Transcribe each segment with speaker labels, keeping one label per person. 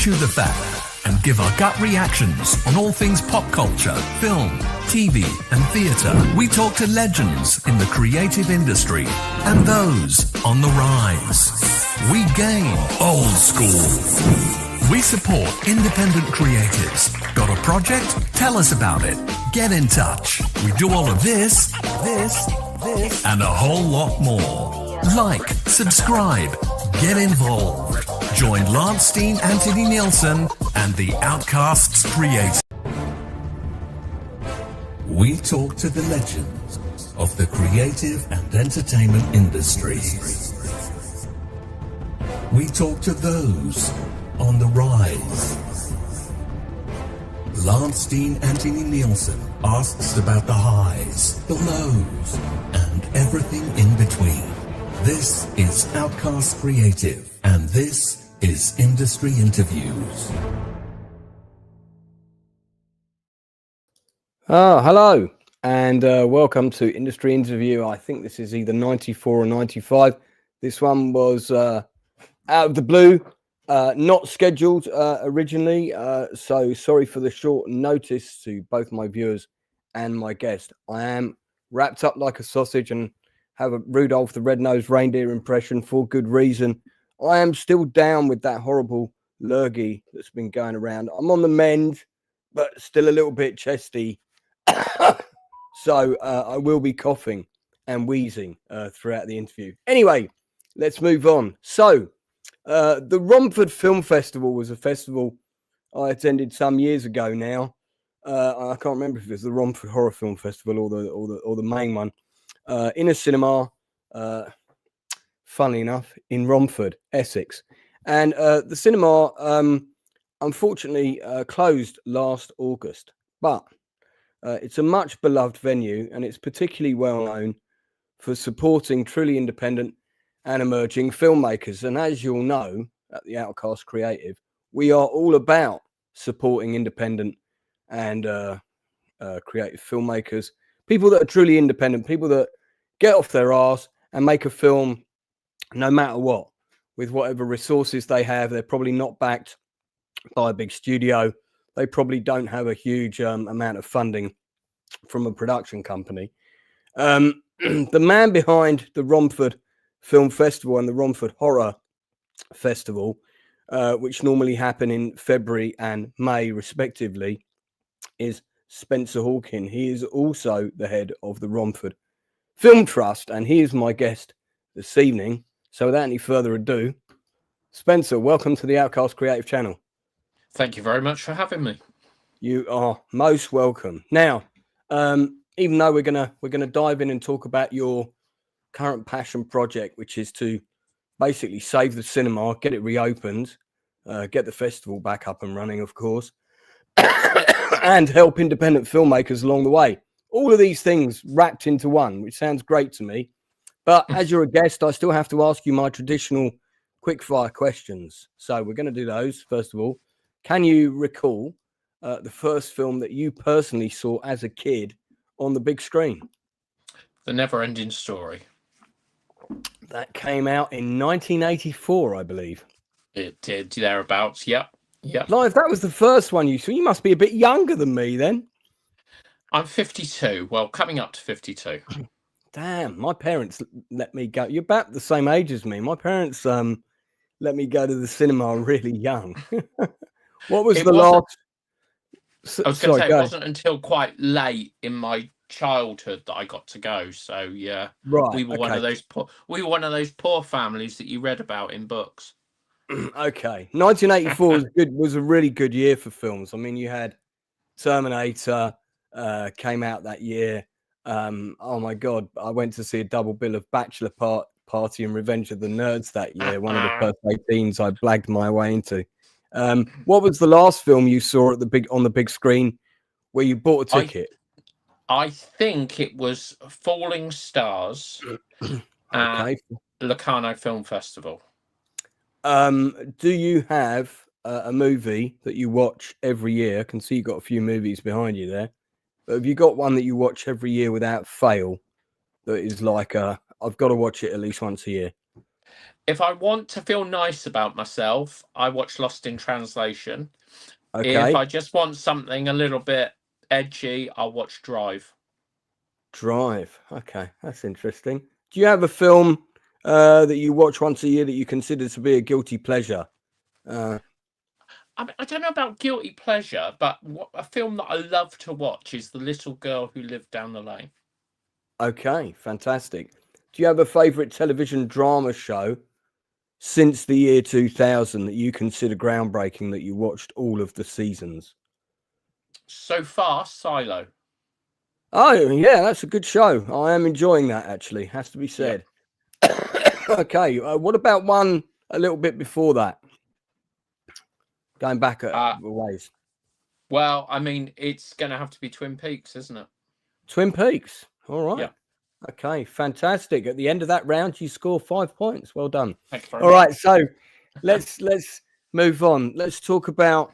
Speaker 1: chew the fat and give our gut reactions on all things pop culture, film, TV and theatre. We talk to legends in the creative industry and those on the rise. We game old school. We support independent creatives. Got a project? Tell us about it. Get in touch. We do all of this, and a whole lot more. Like, subscribe, get involved. Join Steen Anthony Nielsen and the Outcasts Creative. We talk to the legends of the creative and entertainment industries. We talk to those on the rise. Steen Anthony Nielsen asks about the highs, the lows, and everything in between. This is Outcast Creative, and this is Industry Interviews.
Speaker 2: Hello, and welcome to Industry Interview. I think this is either 94 or 95. This one was out of the blue. Not scheduled originally, so sorry for the short notice to both my viewers and my guest. I am wrapped up like a sausage and have a Rudolph the Red-Nosed Reindeer impression for good reason. I am still down with that horrible lurgy that's been going around. I'm on the mend, but still a little bit chesty. So I will be coughing and wheezing throughout the interview. Anyway, let's move on. So, the Romford Film Festival was a festival I attended some years ago now. I can't remember if it was the Romford Horror Film Festival or the main one. In a cinema, funnily enough, in Romford, Essex. And the cinema, unfortunately, closed last August. But it's a much beloved venue, and it's particularly well known for supporting truly independent and emerging filmmakers. And as you'll know, at the Outcast Creative, we are all about supporting independent and creative filmmakers, people that are truly independent, people that get off their arse and make a film no matter what, with whatever resources they have. They're probably not backed by a big studio. They probably don't have a huge amount of funding from a production company. The man behind the Romford Film Festival and the Romford Horror Festival, which normally happen in February and May respectively, is Spencer Hawken. He is also the head of the Romford Film Trust, and he is my guest this evening. So without any further ado, Spencer, welcome to the Outcast Creative channel.
Speaker 3: Thank you very much for having me.
Speaker 2: You are most welcome. Now, even though we're gonna dive in and talk about your current passion project, which is to basically save the cinema, get it reopened, get the festival back up and running, of course, and help independent filmmakers along the way. All of these things wrapped into one, which sounds great to me. But as you're a guest, I still have to ask you my traditional quickfire questions. So we're going to do those. First of all, can you recall the first film that you personally saw as a kid on the big screen?
Speaker 3: The Never-Ending Story.
Speaker 2: That came out in 1984, I believe.
Speaker 3: It did, thereabouts. Yep.
Speaker 2: If that was the first one you saw, you must be a bit younger than me then.
Speaker 3: I'm 52. Well, coming up to 52.
Speaker 2: Damn, my parents let me go. You're about the same age as me. My parents let me go to the cinema really young. What was the last?
Speaker 3: I was going to say, it wasn't until quite late in my childhood that I got to go. So yeah,
Speaker 2: right.
Speaker 3: We were one of those poor families that you read about in books.
Speaker 2: Okay, 1984 was a really good year for films. I mean, you had Terminator came out that year. Oh my God, I went to see a double bill of Bachelor Party and Revenge of the Nerds that year. One of the first 18s I blagged my way into. What was the last film you saw on the big screen where you bought a ticket?
Speaker 3: I think it was Falling Stars at Locarno Film Festival.
Speaker 2: Do you have a movie that you watch every year? I can see you've got a few movies behind you there. But have you got one that you watch every year without fail that is like, I've got to watch it at least once a year?
Speaker 3: If I want to feel nice about myself, I watch Lost in Translation.
Speaker 2: Okay.
Speaker 3: If I just want something a little bit edgy, I'll watch Drive.
Speaker 2: Drive. Okay, that's interesting. Do you have a film that you watch once a year that you consider to be a guilty pleasure?
Speaker 3: I don't know about guilty pleasure, but a film that I love to watch is The Little Girl Who Lived Down the Lane.
Speaker 2: Okay, fantastic. Do you have a favourite television drama show since the year 2000 that you consider groundbreaking, that you watched all of the seasons?
Speaker 3: So far, Silo.
Speaker 2: Oh, yeah, that's a good show. I am enjoying that, actually, has to be said. Yep. Okay, what about one a little bit before that? Going back a ways.
Speaker 3: Well, I mean, it's going to have to be Twin Peaks, isn't it?
Speaker 2: Twin Peaks. All right.
Speaker 3: Yeah.
Speaker 2: Okay, fantastic. At the end of that round, you score 5 points. Well done.
Speaker 3: Thanks very much.
Speaker 2: Right, so let's move on. Let's talk about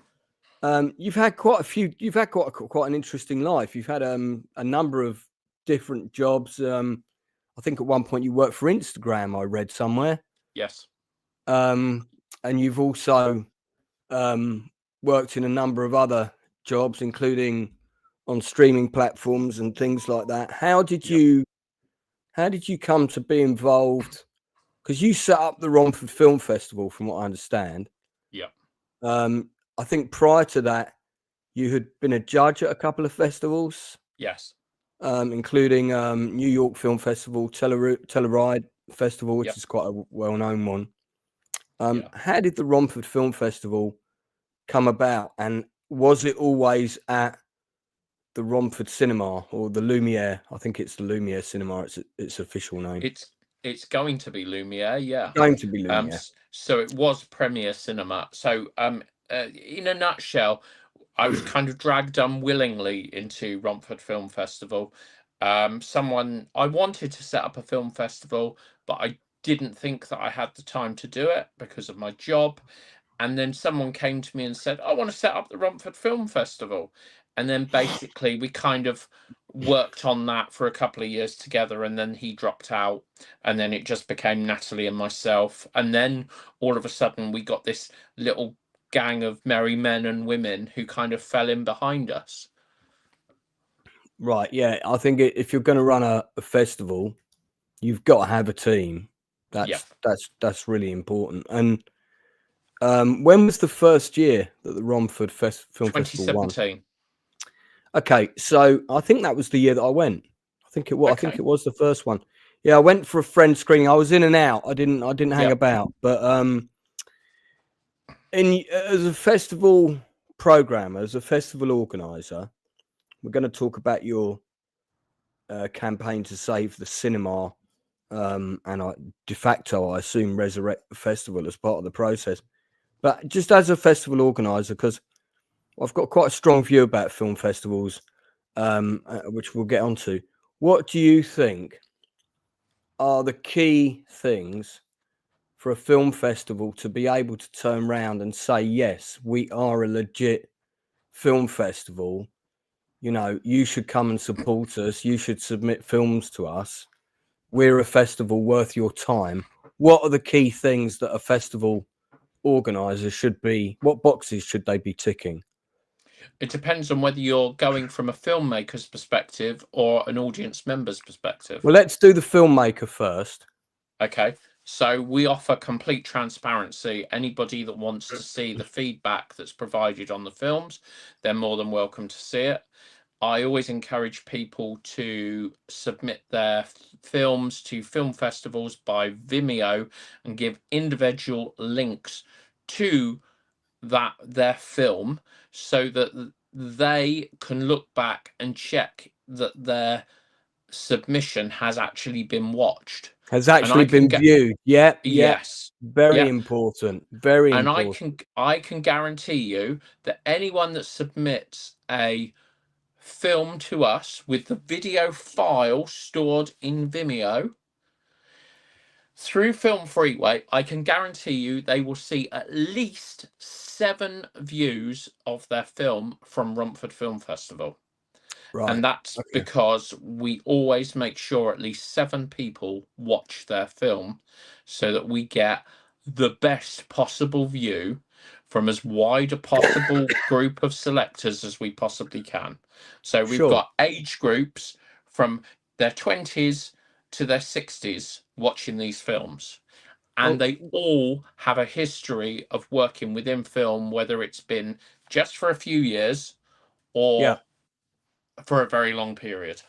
Speaker 2: you've had quite an interesting life. You've had a number of different jobs. I think at one point you worked for Instagram, I read somewhere.
Speaker 3: Yes.
Speaker 2: And you've also worked in a number of other jobs, including on streaming platforms and things like that. How did you come to be involved? Because you set up the Romford Film Festival, from what I understand.
Speaker 3: Yeah.
Speaker 2: I think prior to that, you had been a judge at a couple of festivals.
Speaker 3: Yes.
Speaker 2: Including New York Film Festival, Telluride Festival, which is quite a well-known one. How did the Romford Film Festival come about, and was it always at the Romford Cinema or the Lumiere? I think it's the Lumiere Cinema. It's official name.
Speaker 3: It's going to be Lumiere, yeah.
Speaker 2: Going to be Lumiere.
Speaker 3: So it was Premier Cinema. So in a nutshell, I was kind of dragged unwillingly into Romford Film Festival. I wanted to set up a film festival, but I didn't think that I had the time to do it because of my job. And then someone came to me and said, I want to set up the Romford Film Festival. And then basically we kind of worked on that for a couple of years together, and then he dropped out, and then it just became Natalie and myself. And then all of a sudden we got this little gang of merry men and women who kind of fell in behind us.
Speaker 2: Right, yeah. I think if you're going to run a festival, you've got to have a team. That's really important. And when was the first year that the Romford Film Festival won?
Speaker 3: 2017.
Speaker 2: Okay, so I think that was the year that I went. I think it was. Okay. I think it was the first one. Yeah, I went for a friend screening. I was in and out. I didn't hang about. But as a festival programmer, as a festival organizer, we're going to talk about your campaign to save the cinema, and de facto, I assume, resurrect the festival as part of the process. But just as a festival organizer, because I've got quite a strong view about film festivals, which we'll get onto. What do you think are the key things for a film festival to be able to turn around and say, yes, we are a legit film festival? You know, you should come and support us. You should submit films to us. We're a festival worth your time. What are the key things that a festival organizer should be? What boxes should they be ticking?
Speaker 3: It depends on whether you're going from a filmmaker's perspective or an audience member's perspective.
Speaker 2: Well, let's do the filmmaker first.
Speaker 3: Okay. So we offer complete transparency. Anybody that wants to see the feedback that's provided on the films, they're more than welcome to see it. I always encourage people to submit their films to film festivals by Vimeo and give individual links to their film, so that they can look back and check that their submission has actually been watched,
Speaker 2: has actually been viewed. Yes, very important, very important.
Speaker 3: And I can guarantee you that anyone that submits a film to us with the video file stored in Vimeo through Film Freeway, I can guarantee you they will see at least 7 views of their film from Romford Film Festival.
Speaker 2: Right.
Speaker 3: And that's
Speaker 2: Okay.
Speaker 3: because we always make sure at least 7 people watch their film so that we get the best possible view from as wide a possible group of selectors as we possibly can. So we've
Speaker 2: Sure.
Speaker 3: got age groups from their 20s to their 60s watching these films. And
Speaker 2: Oh,
Speaker 3: they all have a history of working within film, whether it's been just for a few years
Speaker 2: yeah.
Speaker 3: or for a very long period.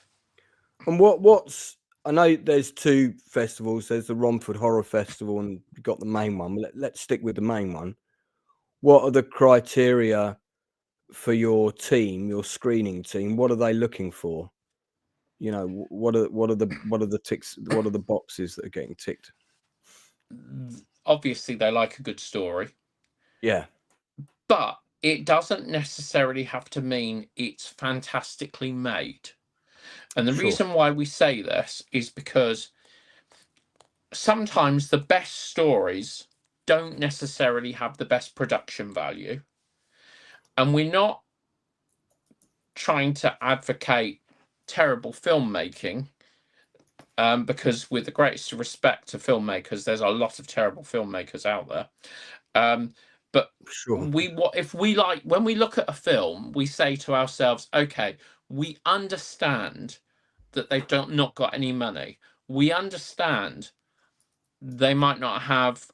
Speaker 2: And what's I know there's 2 festivals. There's the Romford Horror Festival, and you've got the main one. Let's stick with the main one. What are the criteria for your team, your screening team? What are they looking for? You know, what are the ticks? What are the boxes that are getting ticked?
Speaker 3: Obviously, they like a good story,
Speaker 2: Yeah,
Speaker 3: but it doesn't necessarily have to mean it's fantastically made. And the
Speaker 2: sure,
Speaker 3: reason why we say this is because sometimes the best stories don't necessarily have the best production value. And we're not trying to advocate terrible filmmaking, because with the greatest respect to filmmakers, there's a lot of terrible filmmakers out there. But
Speaker 2: sure.
Speaker 3: if we like, when we look at a film, we say to ourselves, okay, we understand that they've not got any money. We understand they might not have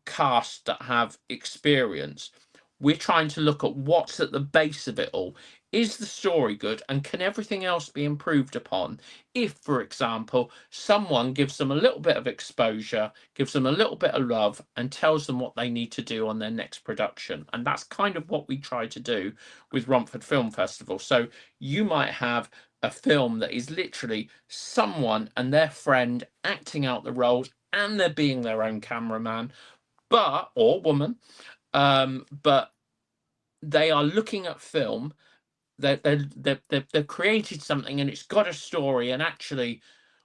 Speaker 3: cast that have experience. We're trying to look at what's at the base of it all. Is the story good, and can everything else be improved upon if, for example, someone gives them a little bit of exposure, gives them a little bit of love, and tells them what they need to do on their next production? And that's kind of what we try to do with Romford Film Festival. So you might have a film that is literally someone and their friend acting out the roles, and they're being their own cameraman, or woman, but they are looking at film. They've created something, and it's got a story. And actually,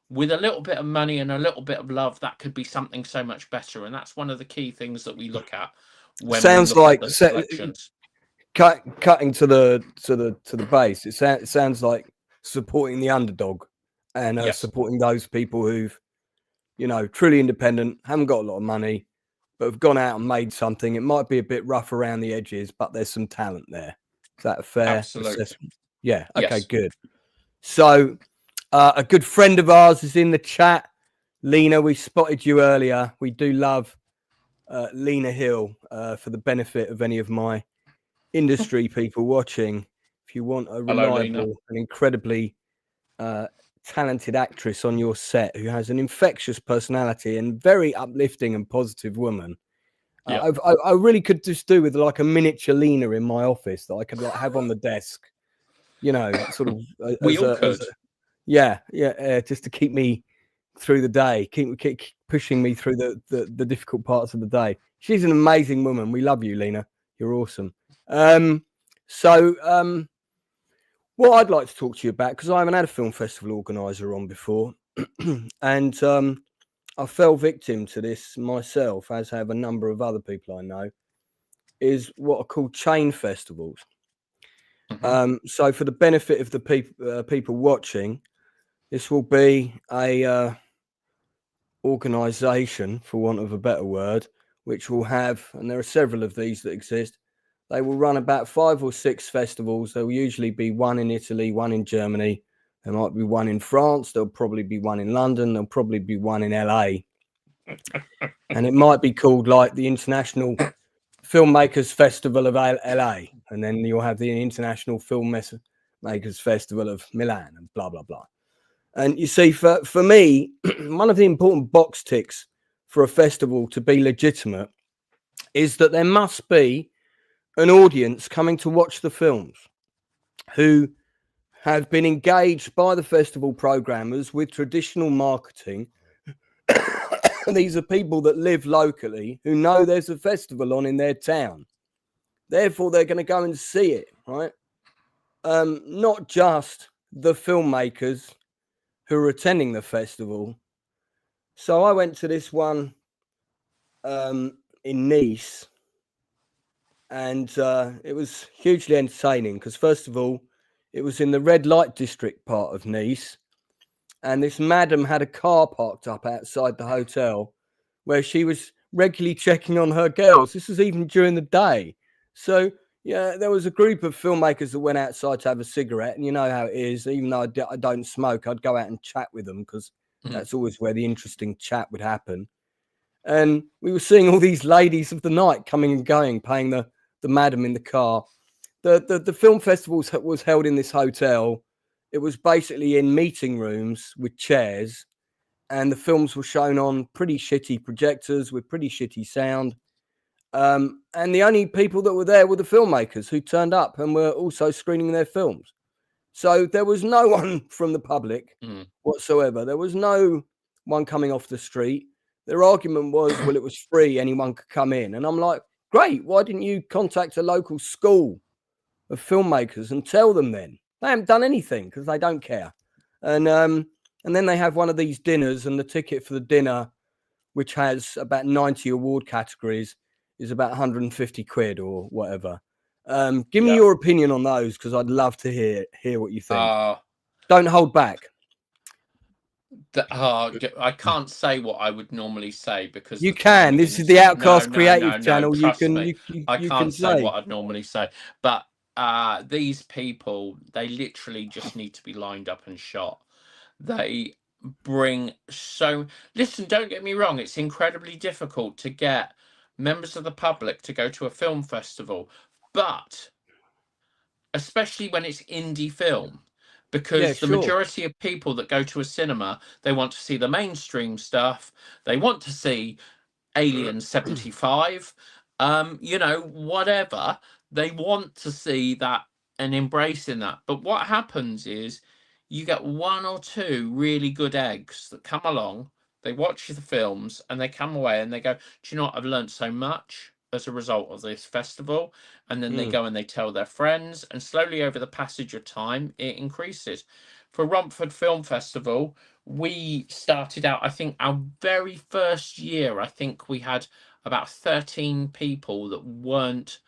Speaker 3: with a little bit of money and a little bit of love, that could be something so much better. And that's one of the key things that we look at when we
Speaker 2: Sounds
Speaker 3: look at
Speaker 2: like
Speaker 3: the selections.
Speaker 2: cutting to the base. It sounds like supporting the underdog and
Speaker 3: Yes,
Speaker 2: supporting those people who've, truly independent, haven't got a lot of money, but have gone out and made something. It might be a bit rough around the edges, but there's some talent there. Is that a fair
Speaker 3: absolutely.
Speaker 2: assessment? Yeah. Okay,
Speaker 3: Yes.
Speaker 2: good. So a good friend of ours is in the chat. Lena, we spotted you earlier. We do love Lena Hill, for the benefit of any of my industry people watching. If you want a
Speaker 3: Hello, Lena.
Speaker 2: reliable and incredibly talented actress on your set who has an infectious personality and very uplifting and positive woman,
Speaker 3: Yeah.
Speaker 2: I really could just do with like a miniature Lena in my office that I could like have on the desk, sort of
Speaker 3: We all could.
Speaker 2: just to keep me through the day, keep pushing me through the difficult parts of the day. She's an amazing woman. We love you, Lena. You're awesome. What I'd like to talk to you about, because I haven't had a film festival organizer on before, and I fell victim to this myself, as have a number of other people I know, is what are called chain festivals. So for the benefit of the people watching, this will be a organisation, for want of a better word, which will have, and there are several of these that exist. They will run about 5 or 6 festivals. There will usually be one in Italy, one in Germany. There might be one in France. There'll probably be one in London. There'll probably be one in LA. And it might be called like the International Filmmakers Festival of LA. And then you'll have the International Filmmakers Festival of Milan and blah, blah, blah. And you see, for me, one of the important box ticks for a festival to be legitimate is that there must be an audience coming to watch the films who have been engaged by the festival programmers with traditional marketing. These are people that live locally who know there's a festival on in their town. Therefore, they're going to go and see it, right? Not just the filmmakers who are attending the festival. So I went to this one in Nice, and it was hugely entertaining because, first of all, It was in the red light district part of Nice. And this madam had a car parked up outside the hotel where she was regularly checking on her girls. This was even during the day. So, yeah, there was a group of filmmakers that went outside to have a cigarette. And you know how it is. Even though I don't smoke, I'd go out and chat with them because that's always where the interesting chat would happen. And we were seeing all these ladies of the night coming and going, paying the madam in the car. The film festival was held in this hotel. It was basically in meeting rooms with chairs, and the films were shown on pretty shitty projectors with pretty shitty sound. And the only people that were there were the filmmakers who turned up and were also screening their films. So there was no one from the public whatsoever. There was no one coming off the street. Their argument was, well, it was free. Anyone could come in. And I'm like, great. Why didn't you contact a local school of filmmakers and tell them then? They haven't done anything because they don't care. And then they have one of these dinners, and the ticket for the dinner, which has about 90 award categories, is about 150 quid or whatever. Give me your opinion on those, because I'd love to hear what you think. Don't hold back.
Speaker 3: I can't say what I would normally say because
Speaker 2: you can. This is the Outcast Creative Channel.
Speaker 3: You can. I can't say what I'd normally say, but these people, they literally just need to be lined up and shot. They bring listen, don't get me wrong, it's incredibly difficult to get members of the public to go to a film festival, but especially when it's indie film, because the majority of people that go to a cinema, they want to see the mainstream stuff. They want to see Alien 75, whatever. They want to see that and embracing that. But what happens is you get one or two really good eggs that come along, they watch the films, and they come away and they go, do you know what? I've learned so much as a result of this festival. And then they go and they tell their friends, and slowly over the passage of time, it increases. For Romford Film Festival, we started out, I think our very first year, I think we had about 13 people that weren't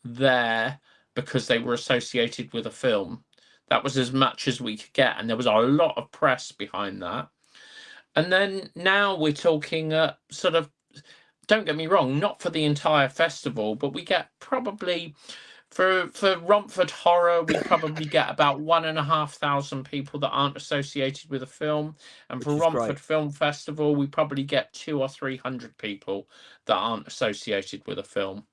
Speaker 3: there because they were associated with a film. That was as much as we could get, and there was a lot of press behind that. And then now we're talking sort of, don't get me wrong, not for the entire festival, but we get probably for Romford Horror, we probably get about 1,500 people that aren't associated with a film, and for Romford Film Festival, we probably get 200 or 300 people that aren't associated with a film.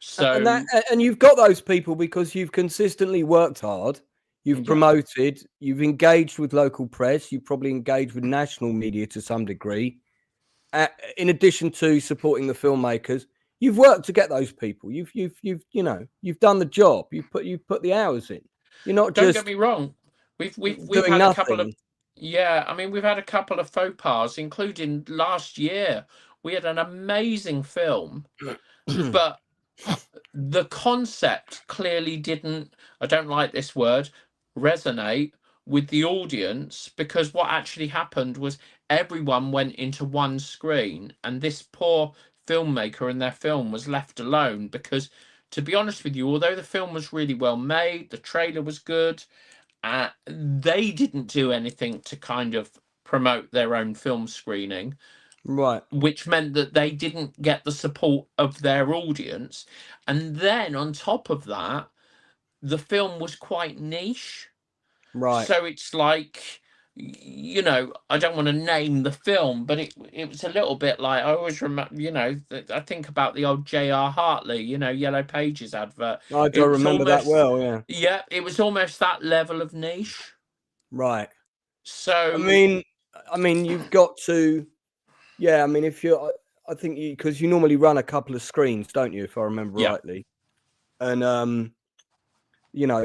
Speaker 3: So
Speaker 2: and you've got those people because you've consistently worked hard, you've promoted, you've engaged with local press, you've probably engaged with national media to some degree. In addition to supporting the filmmakers, you've worked to get those people. You've done the job. You've put the hours in. You're not
Speaker 3: don't
Speaker 2: just
Speaker 3: get me wrong. We've
Speaker 2: doing
Speaker 3: had
Speaker 2: nothing.
Speaker 3: a couple of we've had a couple of faux pas, including last year. We had an amazing film, but the concept clearly didn't, I don't like this word, resonate with the audience, because what actually happened was everyone went into one screen, and this poor filmmaker and their film was left alone because, to be honest with you, although the film was really well made, the trailer was good, they didn't do anything to kind of promote their own film screening.
Speaker 2: Right.
Speaker 3: Which meant that they didn't get the support of their audience. And then on top of that, the film was quite niche.
Speaker 2: Right.
Speaker 3: So it's like, I don't want to name the film, but it was a little bit like, I always remember, I think about the old J.R. Hartley, Yellow Pages advert.
Speaker 2: I do remember that well, yeah.
Speaker 3: Yeah, it was almost that level of niche.
Speaker 2: Right.
Speaker 3: So
Speaker 2: I mean, you've got to. Yeah, I mean, I think because you normally run a couple of screens, don't you? If I remember rightly, and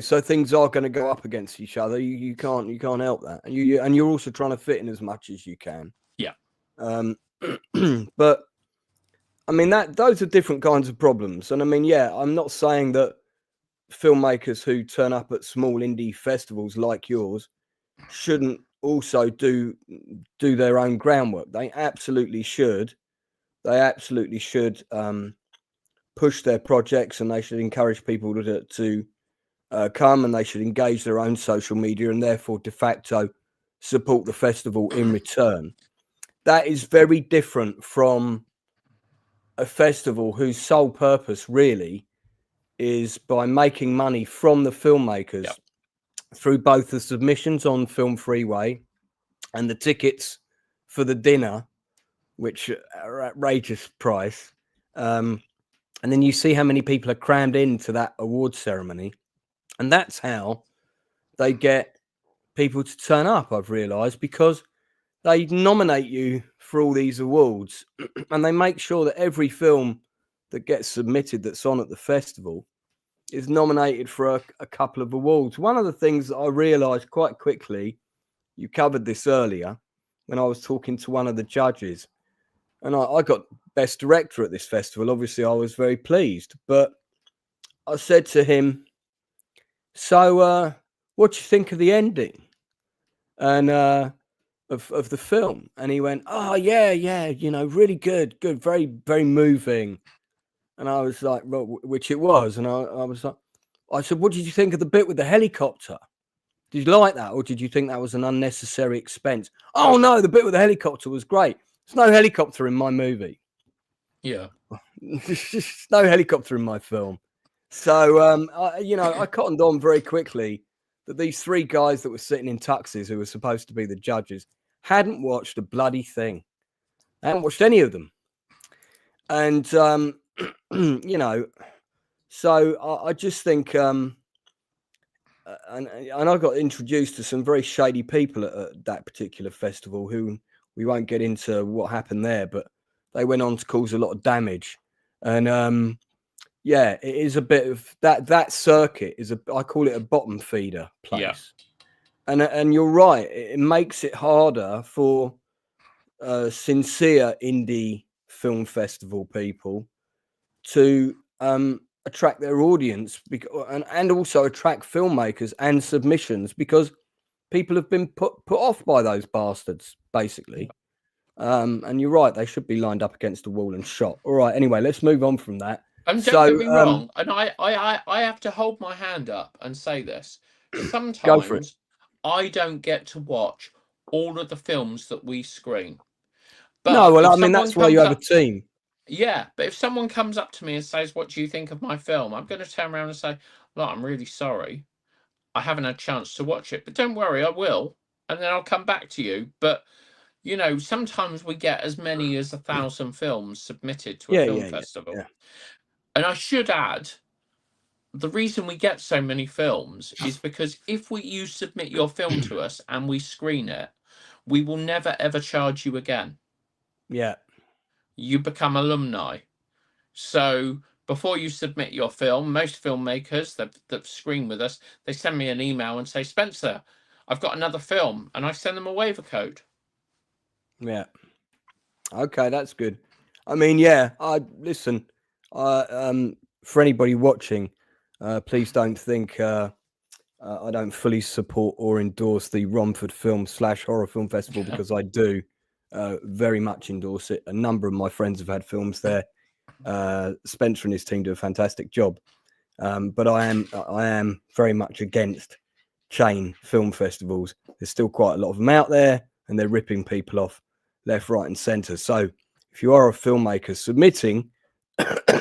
Speaker 2: so things are going to go up against each other. You can't help that, and you're also trying to fit in as much as you can.
Speaker 3: Yeah.
Speaker 2: But I mean those are different kinds of problems, and I mean, I'm not saying that filmmakers who turn up at small indie festivals like yours shouldn't also do their own groundwork. They absolutely should. Push their projects, and they should encourage people to come, and they should engage their own social media and therefore de facto support the festival in return. That is very different from a festival whose sole purpose really is by making money from the filmmakers through both the submissions on Film Freeway and the tickets for the dinner, which are outrageous price. And then you see how many people are crammed into that award ceremony. And that's how they get people to turn up, I've realised, because they nominate you for all these awards and they make sure that every film that gets submitted that's on at the festival is nominated for a couple of awards. One of the things that I realised quite quickly, you covered this earlier, when I was talking to one of the judges, and I got Best Director at this festival. Obviously, I was very pleased, but I said to him, so what do you think of the ending and of the film? And he went, oh, yeah, really good, very, very moving. And I was like, well, which it was. And I was like, I said, what did you think of the bit with the helicopter? Did you like that? Or did you think that was an unnecessary expense? Oh, no, the bit with the helicopter was great. There's no helicopter in my movie.
Speaker 3: Yeah.
Speaker 2: There's no helicopter in my film. So, I cottoned on very quickly that these three guys that were sitting in tuxes who were supposed to be the judges hadn't watched a bloody thing. They hadn't watched any of them. And, so I just think, and I got introduced to some very shady people at that particular festival who we won't get into what happened there, but they went on to cause a lot of damage. And, it is a bit of that circuit is I call it a bottom feeder place. Yeah. And you're right. It makes it harder for sincere indie film festival people to attract their audience and also attract filmmakers and submissions, because people have been put off by those bastards, basically. And you're right, they should be lined up against the wall and shot. All right, anyway, let's move on from that.
Speaker 3: And don't get me wrong, and I have to hold my hand up and say this. Sometimes I don't get to watch all of the films that we screen. But
Speaker 2: no, well, I mean, that's why you have a team.
Speaker 3: Yeah, but if someone comes up to me and says, what do you think of my film? I'm going to turn around and say, look, I'm really sorry. I haven't had a chance to watch it, but don't worry, I will. And then I'll come back to you. But, sometimes we get as many as 1,000 films submitted to a film festival. Yeah. And I should add, the reason we get so many films is because if you submit your film to us and we screen it, we will never, ever charge you again.
Speaker 2: Yeah.
Speaker 3: You become alumni. So before you submit your film, most filmmakers that screen with us, they send me an email and say, Spencer, I've got another film, and I send them a waiver code.
Speaker 2: Yeah. Okay, that's good. I mean, listen, for anybody watching, please don't think I don't fully support or endorse the Romford Film / Horror Film Festival, because I do very much endorse it. A number of my friends have had films there. Spencer and his team do a fantastic job. But I am very much against chain film festivals. There's still quite a lot of them out there, and they're ripping people off left, right, and centre. So if you are a filmmaker submitting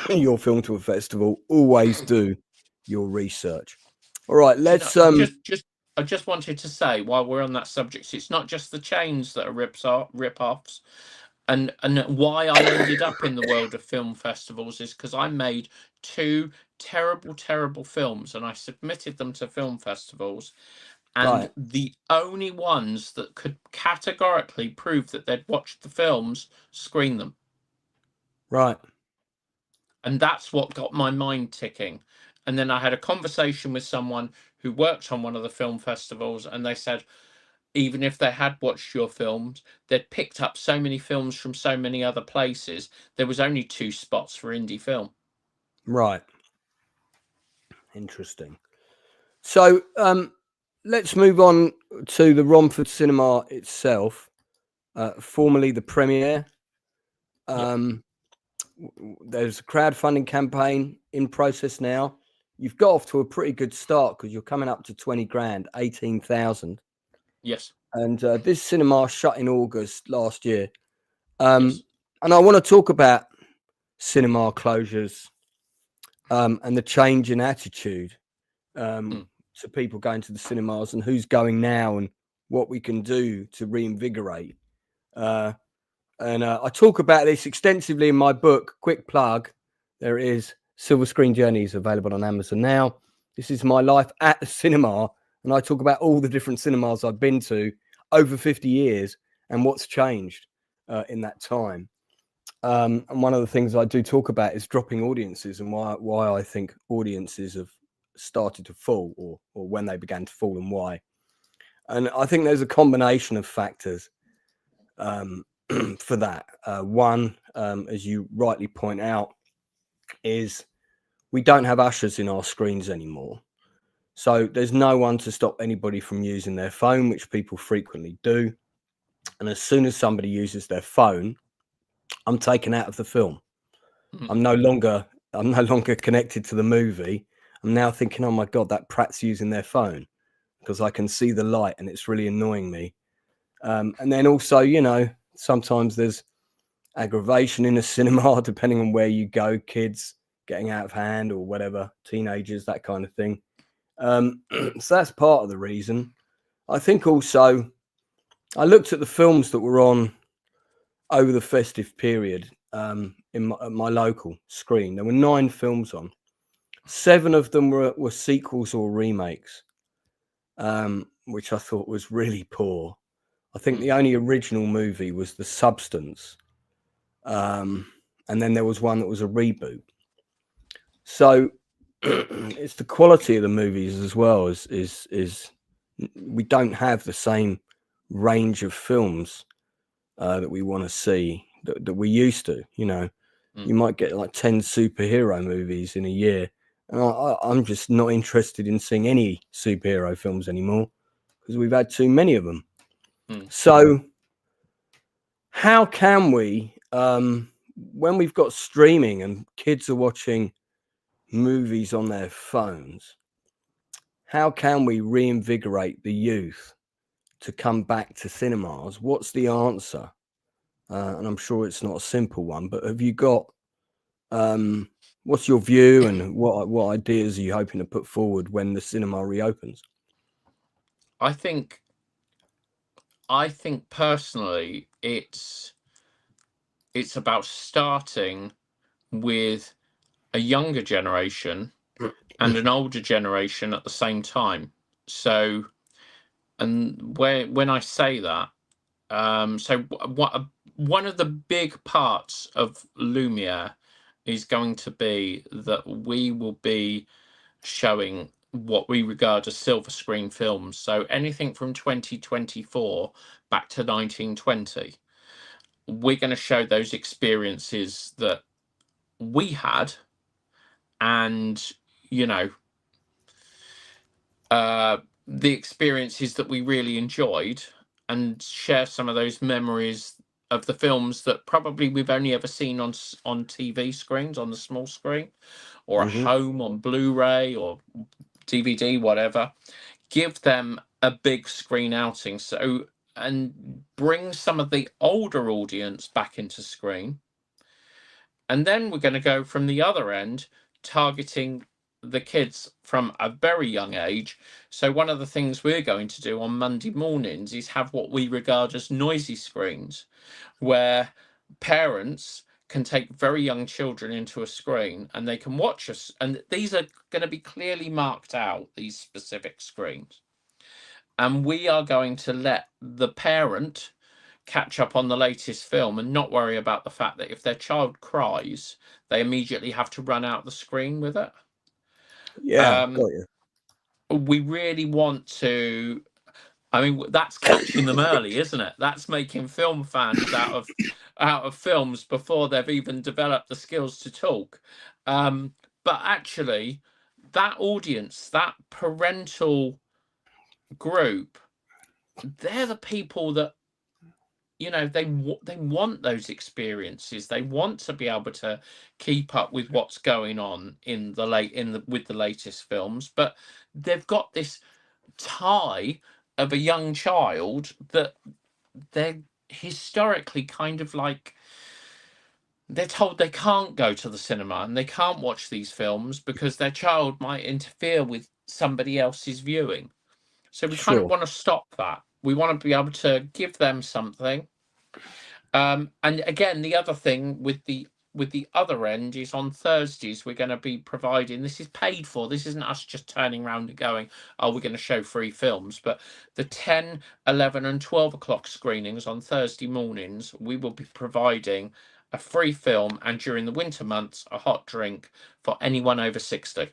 Speaker 2: your film to a festival, always do your research. All right, let's
Speaker 3: I just wanted to say, while we're on that subject, it's not just the chains that are rip-offs. And why I ended up in the world of film festivals is because I made 2 terrible, terrible films, and I submitted them to film festivals. And the only ones that could categorically prove that they'd watched the films screen them.
Speaker 2: Right.
Speaker 3: And that's what got my mind ticking. And then I had a conversation with someone who worked on one of the film festivals, and they said, even if they had watched your films, they'd picked up so many films from so many other places. There was only 2 spots for indie film.
Speaker 2: Right. Interesting. So let's move on to the Romford Cinema itself, formerly the Premiere. There's a crowdfunding campaign in process now. you've got off to a pretty good start because you're coming up to 20 grand, 18,000.
Speaker 3: Yes.
Speaker 2: And this cinema shut in August last year.
Speaker 3: Yes.
Speaker 2: And I want to talk about cinema closures and the change in attitude to people going to the cinemas and who's going now and what we can do to reinvigorate. And I talk about this extensively in my book. Quick plug, there it is. Silver Screen Journeys, available on Amazon now. This is my life at the cinema, and I talk about all the different cinemas I've been to over 50 years and what's changed in that time. And one of the things I do talk about is dropping audiences and why I think audiences have started to fall, or when they began to fall, and why. And I think there's a combination of factors for that. One, as you rightly point out, is we don't have ushers in our screens anymore. So there's no one to stop anybody from using their phone, which people frequently do. And as soon as somebody uses their phone, I'm taken out of the film. I'm no longer connected to the movie. I'm now thinking, oh my God, that prat's using their phone, because I can see the light and it's really annoying me. And then also, you know, sometimes there's aggravation in a cinema, depending on where you go, kids getting out of hand or whatever, teenagers, that kind of thing. So that's part of the reason. I think also I looked at the films that were on over the festive period at my local screen. There were 9 films on. 7 of them were sequels or remakes, which I thought was really poor. I think the only original movie was The Substance. And then there was one that was a reboot. So it's the quality of the movies as well as we don't have the same range of films that we want to see that we used to. You know, you might get like 10 superhero movies in a year, and I'm just not interested in seeing any superhero films anymore because we've had too many of them. So how can we, when we've got streaming and kids are watching movies on their phones, how can we reinvigorate the youth to come back to cinemas? What's the answer? And I'm sure it's not a simple one, but have you got, what's your view, and what ideas are you hoping to put forward when the cinema reopens?
Speaker 3: I think personally it's about starting with a younger generation and an older generation at the same time. So, and when I say that, so one of the big parts of Lumiere is going to be that we will be showing what we regard as silver screen films. So anything from 2024 back to 1920, we're going to show those experiences that we had, and you know, the experiences that we really enjoyed, and share some of those memories of the films that probably we've only ever seen on TV screens, on the small screen, or at home on Blu-ray or DVD, whatever. Give them a big screen outing, so, and bring some of the older audience back into screen. And then we're going to go from the other end, targeting the kids from a very young age. So one of the things we're going to do on Monday mornings is have what we regard as noisy screens, where parents can take very young children into a screen and they can watch us. And these are going to be clearly marked out, these specific screens. And we are going to let the parent catch up on the latest film and not worry about the fact that if their child cries, they immediately have to run out the screen with it.
Speaker 2: Yeah, got you.
Speaker 3: We really want to, I mean, that's catching them early, isn't it? That's making film fans out of films before they've even developed the skills to talk. But actually, that audience, that parental group, they're the people that, they want those experiences. They want to be able to keep up with what's going on with the latest films, but they've got this tie of a young child that they're historically kind of like, they're told they can't go to the cinema and they can't watch these films because their child might interfere with somebody else's viewing. So we kind of want to stop that. We want to be able to give them something. And again, the other thing with the other end is on Thursdays we're going to be providing, this is paid for, this isn't us just turning around and going, oh, we're going to show free films, but the 10, 11 and 12 o'clock screenings on Thursday mornings, we will be providing a free film, and during the winter months a hot drink for anyone over 60.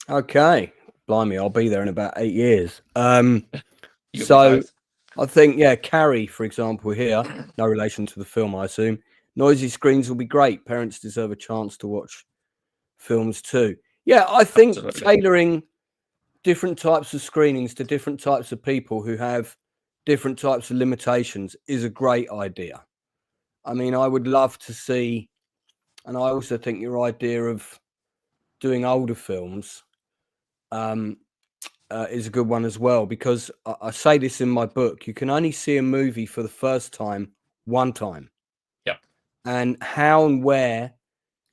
Speaker 2: Okay, blimey, I'll be there in about 8 years.
Speaker 3: You'll
Speaker 2: So
Speaker 3: be both.
Speaker 2: I think, yeah, Carrie, for example, here, no relation to the film, I assume. Noisy screens will be great. Parents deserve a chance to watch films too. Yeah, I think
Speaker 3: Absolutely.
Speaker 2: tailoring different types of screenings to different types of people who have different types of limitations is a great idea. I mean, I would love to see, and I also think your idea of doing older films is a good one as well, because I say this in my book, you can only see a movie for the first time one time.
Speaker 3: Yep.
Speaker 2: And how and where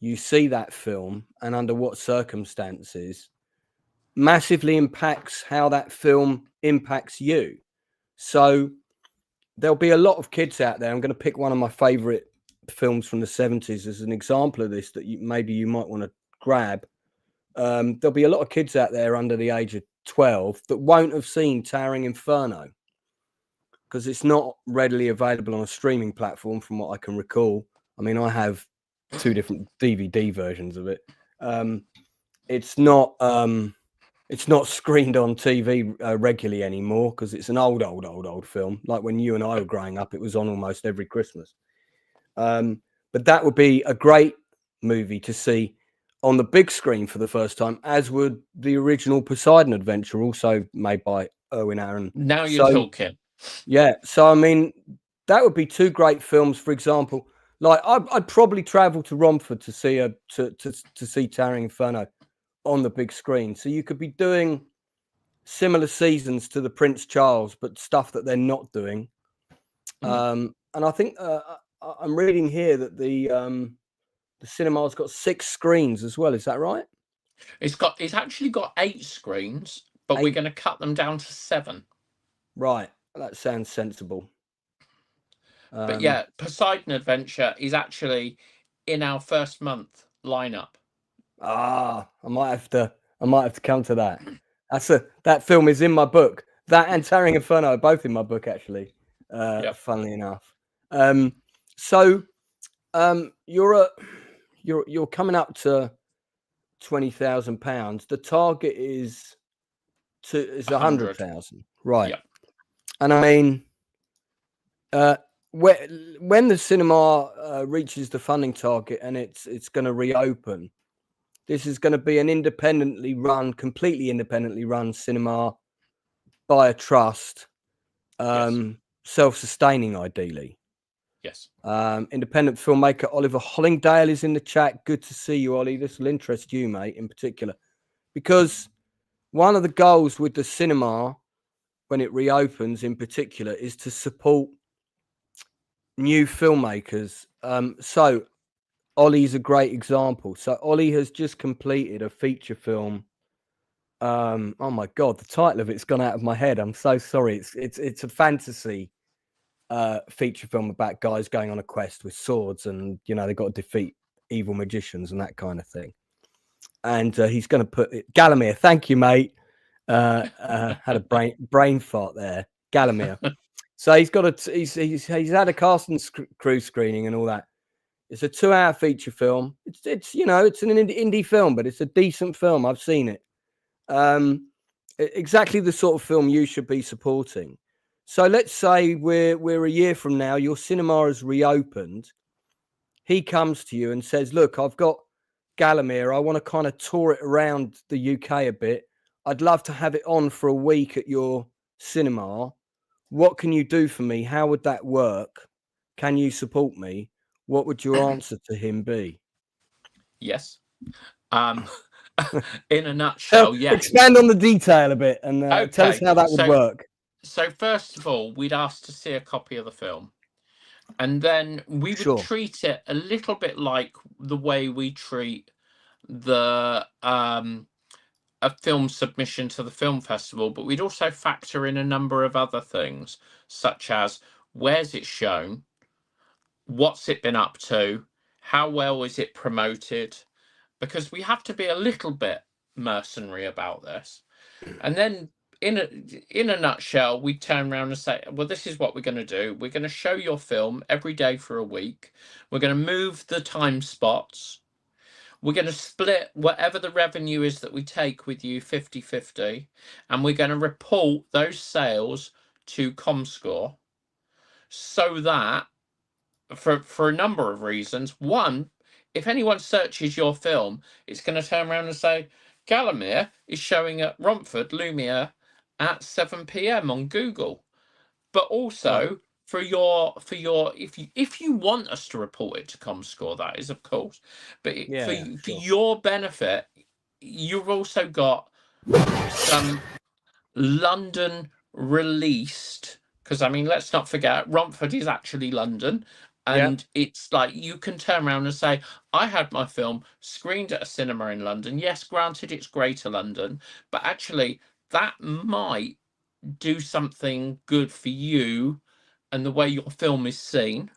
Speaker 2: you see that film and under what circumstances massively impacts how that film impacts you. So there'll be a lot of kids out there. I'm going to pick one of my favorite films from the 70s as an example of this that maybe you might want to grab. There'll be a lot of kids out there under the age of 12 that won't have seen Towering Inferno because it's not readily available on a streaming platform from what I can recall. I mean, I have 2 different DVD versions of it. It's not screened on TV regularly anymore because it's an old film. Like when you and I were growing up, it was on almost every Christmas. But that would be a great movie to see on the big screen for the first time, as would the original Poseidon Adventure, also made by Irwin Aaron.
Speaker 3: Now you're talking.
Speaker 2: Yeah, so I mean, that would be 2 great films. For example, like I'd probably travel to Romford to see to see Towering Inferno on the big screen. So you could be doing similar seasons to the Prince Charles, but stuff that they're not doing. And I think I'm reading here that the cinema's got 6 screens as well. Is that right?
Speaker 3: It's actually got 8 screens, but
Speaker 2: 8.
Speaker 3: we're going to cut them down to 7.
Speaker 2: Right, that sounds sensible.
Speaker 3: But yeah, Poseidon Adventure is actually in our first month lineup.
Speaker 2: I might have to come to that. That film is in my book. That and Towering Inferno are both in my book, actually. Funnily enough. So you're coming up to £20,000. The target is 100,000, right?
Speaker 3: Yep.
Speaker 2: And I mean, when the cinema reaches the funding target and it's going to reopen, this is going to be an completely independently run cinema by a trust, self-sustaining ideally.
Speaker 3: Yes.
Speaker 2: Independent filmmaker Oliver Hollingdale is in the chat. Good to see you, Ollie. This will interest you, mate, in particular, because one of the goals with the cinema when it reopens in particular is to support new filmmakers. So Ollie's a great example. So Ollie has just completed a feature film. Oh my God, the title of it's gone out of my head. I'm so sorry. It's a fantasy feature film about guys going on a quest with swords, and they've got to defeat evil magicians and that kind of thing. And he's going to put it, Gallimere. Thank you, mate. Had a brain fart there, Gallimere. So he's had a cast and crew screening and all that. It's a 2-hour feature film. It's an indie film, but it's a decent film. I've seen it. Exactly the sort of film you should be supporting. So let's say we're a year from now, your cinema has reopened. He comes to you and says, look, I've got Gallimere. I want to kind of tour it around the UK a bit. I'd love to have it on for a week at your cinema. what can you do for me? How would that work? Can you support me? What would your answer to him be?
Speaker 3: Yes. In a nutshell, yes.
Speaker 2: Expand on the detail a bit and tell us
Speaker 3: Okay,
Speaker 2: how that would work.
Speaker 3: So first of all, we'd ask to see a copy of the film, and then we would
Speaker 2: Sure.
Speaker 3: treat it a little bit like the way we treat the a film submission to the film festival, but we'd also factor in a number of other things, such as where's it shown, what's it been up to, how well is it promoted, because we have to be a little bit mercenary about this. And then in a nutshell, we turn around and say, well, this is what we're going to do. We're going to show your film every day for a week. We're going to move the time spots. We're going to split whatever the revenue is that we take with you 50-50, and we're going to report those sales to Comscore, so that for a number of reasons. One, if anyone searches your film, it's going to turn around and say, Gallimere is showing at Romford Lumiere at 7 p.m. on Google. But also for your if you want us to report it to Comscore, that is, of course. But for your benefit, you've also got some London released, because I mean, let's not forget, Romford is actually London. And it's like you can turn around and say, I had my film screened at a cinema in London. Yes, granted, it's Greater London, but actually that might do something good for you and the way your film is seen.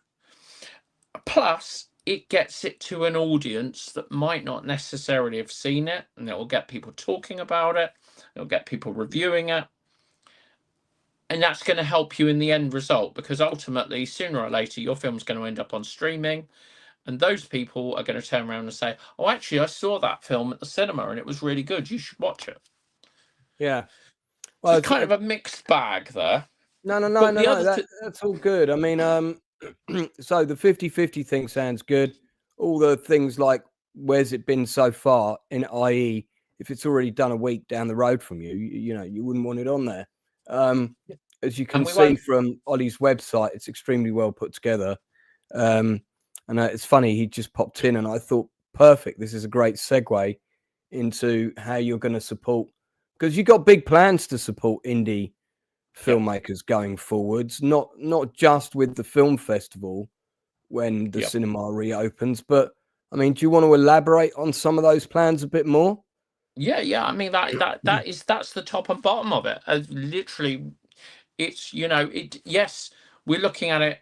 Speaker 3: Plus, it gets it to an audience that might not necessarily have seen it, and it will get people talking about it. It'll get people reviewing it. And that's going to help you in the end result, because ultimately, sooner or later, your film's going to end up on streaming. And those people are going to turn around and say, oh, actually, I saw that film at the cinema and it was really good. You should watch it.
Speaker 2: Yeah.
Speaker 3: Well, so it's kind of a mixed bag there.
Speaker 2: No. That's all good. I mean, so the 50-50 thing sounds good. All the things like, where's it been so far, in i.e., if it's already done a week down the road from you, you wouldn't want it on there. As you can see from Ollie's website, it's extremely well put together. And it's funny, he just popped in and I thought, perfect, this is a great segue into how you're going to support, because you've got big plans to support indie filmmakers going forwards, not just with the film festival when the cinema reopens, but I mean, do you want to elaborate on some of those plans a bit more?
Speaker 3: Yeah. I mean, that's the top and bottom of it. Literally, it's, yes, we're looking at it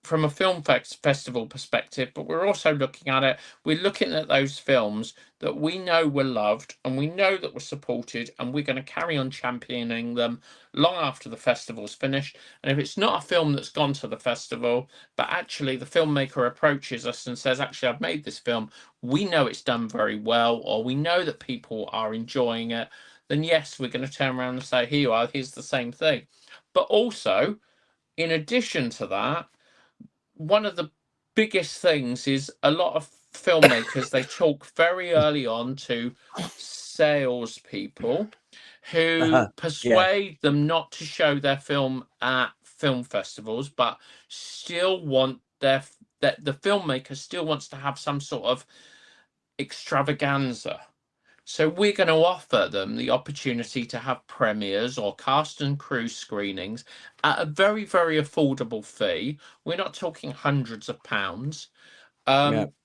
Speaker 3: from a film festival perspective, but we're also looking at those films that we know were loved and we know that were supported, and we're going to carry on championing them long after the festival's finished. And if it's not a film that's gone to the festival, but actually the filmmaker approaches us and says, actually, I've made this film, we know it's done very well, or we know that people are enjoying it, then yes, we're going to turn around and say, here you are, here's the same thing. But also, in addition to that, one of the biggest things is a lot of filmmakers, they talk very early on to salespeople who persuade them not to show their film at film festivals, but still want the filmmaker still wants to have some sort of extravaganza. So we're going to offer them the opportunity to have premieres or cast and crew screenings at a very, very affordable fee. We're not talking hundreds of pounds.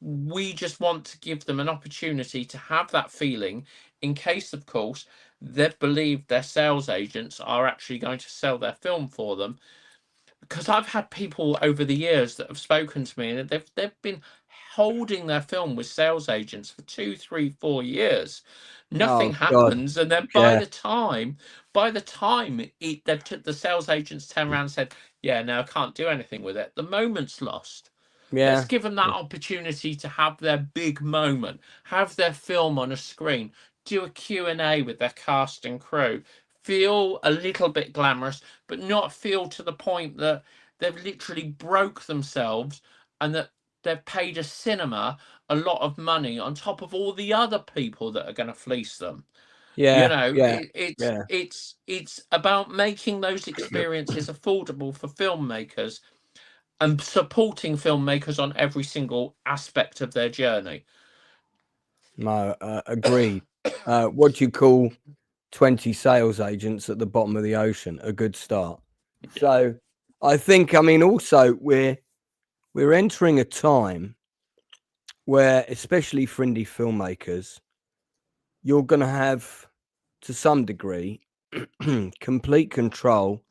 Speaker 3: We just want to give them an opportunity to have that feeling in case, of course, they believe their sales agents are actually going to sell their film for them. Because I've had people over the years that have spoken to me and they've been holding their film with sales agents for 2, 3, 4 years. Nothing happens, and then by the time the sales agents turn around and said, "Yeah, no, I can't do anything with it," the moment's lost. Let's give them that opportunity to have their big moment, have their film on a screen, do a Q&A with their cast and crew. Feel a little bit glamorous, but not feel to the point that they've literally broke themselves and that they've paid a cinema a lot of money on top of all the other people that are going to fleece them. You
Speaker 2: Yeah,
Speaker 3: know,
Speaker 2: yeah, yeah.
Speaker 3: it's about making those experiences affordable for filmmakers and supporting filmmakers on every single aspect of their journey.
Speaker 2: No, agreed. What do you call 20 sales agents at the bottom of the ocean? A good start. So I think, I mean, also we're entering a time where, especially for indie filmmakers, you're going to have, to some degree, complete control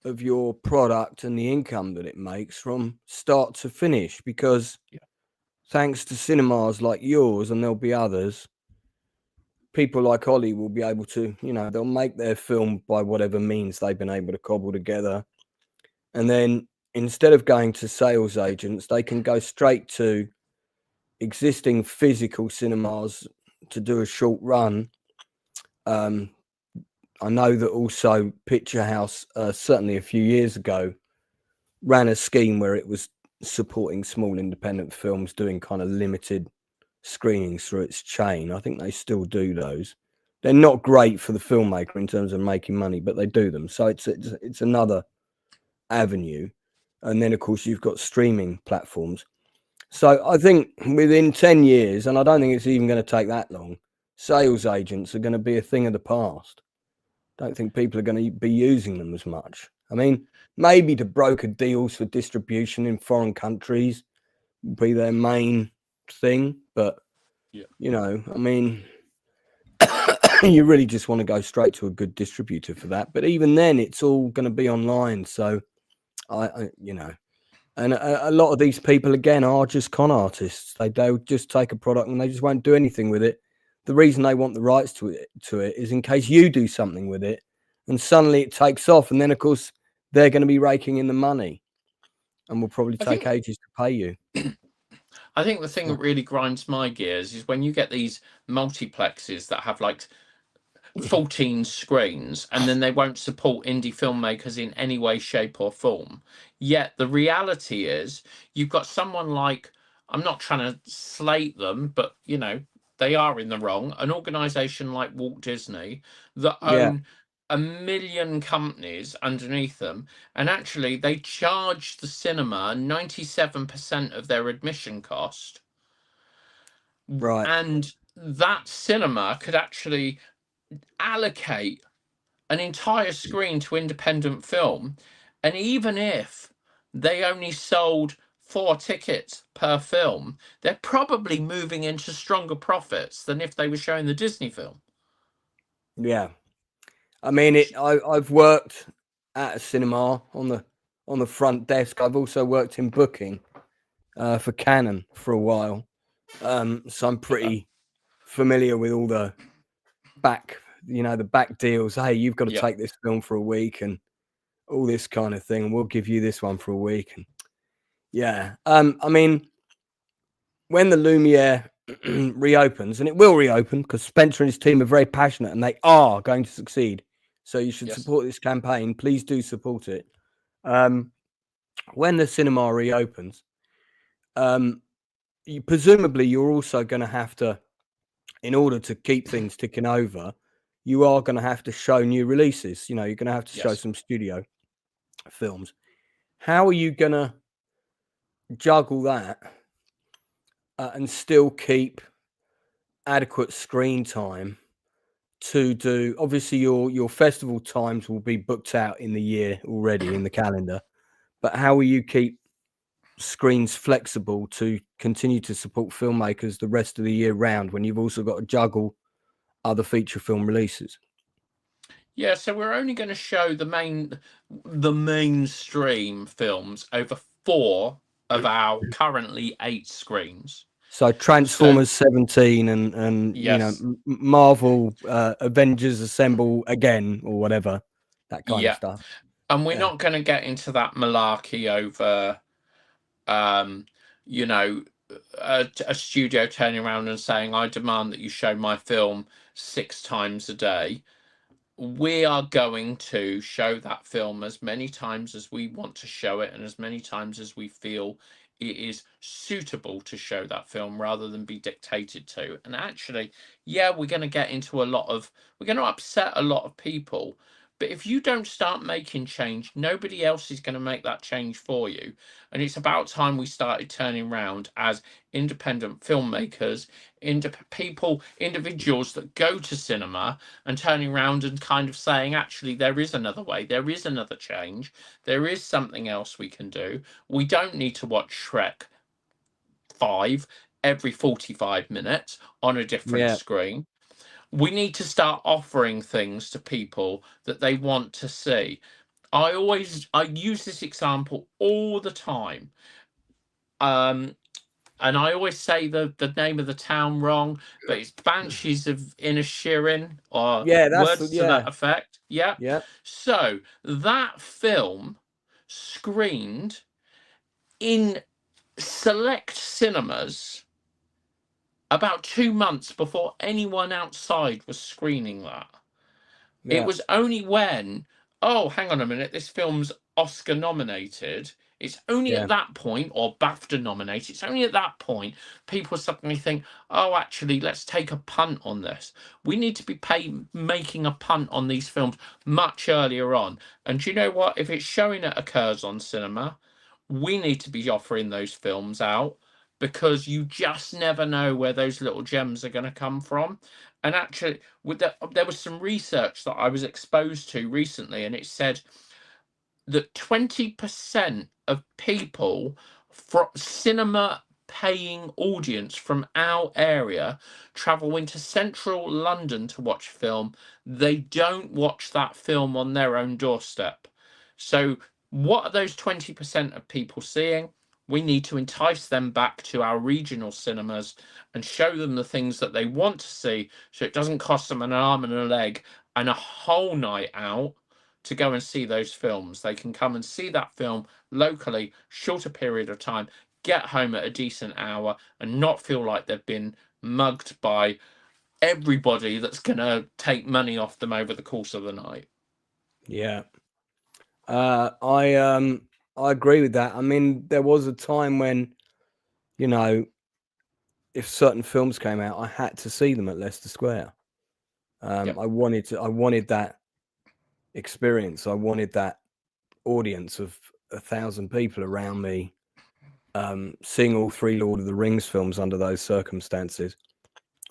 Speaker 2: of your product and the income that it makes from start to finish, because thanks to cinemas like yours, and there'll be others, people like Ollie will be able to, you know, they'll make their film by whatever means they've been able to cobble together. And then instead of going to sales agents, they can go straight to existing physical cinemas to do a short run. I know that also Picture House, certainly a few years ago, ran a scheme where it was supporting small independent films doing kind of limited screenings through its chain. I think they still do those. They're not great for the filmmaker in terms of making money, but they do them. So it's another avenue. And then, of course, you've got streaming platforms. So I think within 10 years, and I don't think it's even going to take that long, sales agents are going to be a thing of the past. Don't think people are going to be using them as much. I mean, maybe to broker deals for distribution in foreign countries will be their main thing. But, you know, I mean, you really just want to go straight to a good distributor for that. But even then, it's all going to be online. So, you know, and a lot of these people, again, are just con artists. They'll just take a product and they just won't do anything with it. The reason they want the rights to it is in case you do something with it and suddenly it takes off. And then, of course, they're going to be raking in the money and will probably take ages to pay you.
Speaker 3: I think the thing that really grinds my gears is when you get these multiplexes that have like 14 screens and then they won't support indie filmmakers in any way, shape, or form. Yet the reality is you've got someone like, I'm not trying to slate them, but you know, they are in the wrong, an organization like Walt Disney that own a million companies underneath them, and actually they charge the cinema 97% of their admission cost.
Speaker 2: Right.
Speaker 3: And that cinema could actually allocate an entire screen to independent film, and even if they only sold 4 tickets per film, they're probably moving into stronger profits than if they were showing the Disney film.
Speaker 2: Yeah. I mean, I've worked at a cinema on the front desk. I've also worked in booking for Canon for a while. So I'm pretty familiar with all the back deals. Hey, you've got to take this film for a week and all this kind of thing, and we'll give you this one for a week. And I mean, when the Lumiere reopens, and it will reopen because Spencer and his team are very passionate and they are going to succeed. So you should support this campaign. Please do support it. When the cinema reopens, presumably you're also going to have to, in order to keep things ticking over, you are going to have to show new releases. You know, you're going to have to show some studio films. How are you going to juggle that and still keep adequate screen time to do? Obviously, your festival times will be booked out in the year already in the calendar, but how will you keep screens flexible to continue to support filmmakers the rest of the year round when you've also got to juggle other feature film releases?
Speaker 3: Yeah, so we're only going to show the mainstream films over 4 of our currently 8 screens.
Speaker 2: So Transformers 17 and you know, Marvel Avengers Assemble again or whatever, that kind of stuff.
Speaker 3: And we're not going to get into that malarkey over you know, a studio turning around and saying, I demand that you show my film 6 times a day. We are going to show that film as many times as we want to show it and as many times as we feel it is suitable to show that film rather than be dictated to. And actually, yeah, we're going to upset a lot of people. But if you don't start making change, nobody else is going to make that change for you. And it's about time we started turning around as independent filmmakers, individuals that go to cinema and turning around and kind of saying, actually, there is another way, there is another change, there is something else we can do. We don't need to watch Shrek 5 every 45 minutes on a different screen. We need to start offering things to people that they want to see. I use this example all the time. And I always say the name of the town wrong, but it's Banshees of Inisherin, or words to that effect. Yeah. So that film screened in select cinemas about 2 months before anyone outside was screening that. It was only when, oh, hang on a minute, this film's Oscar nominated. It's only at that point, or BAFTA nominated, it's only at that point people suddenly think, oh, actually, let's take a punt on this. We need to be making a punt on these films much earlier on. And do you know what? If it's showing at a Curzon cinema, we need to be offering those films out, because you just never know where those little gems are going to come from. And actually, there was some research that I was exposed to recently, and it said that 20% of people from cinema paying audience from our area travel into central London to watch film. They don't watch that film on their own doorstep. So what are those 20% of people seeing? We need to entice them back to our regional cinemas and show them the things that they want to see, so it doesn't cost them an arm and a leg and a whole night out to go and see those films. They can come and see that film locally, shorter period of time, get home at a decent hour, and not feel like they've been mugged by everybody that's going to take money off them over the course of the night.
Speaker 2: Yeah. I agree with that. I mean, there was a time when, you know, if certain films came out, I had to see them at Leicester Square. I wanted that experience. I wanted that audience of 1,000 people around me, seeing all 3 Lord of the Rings films under those circumstances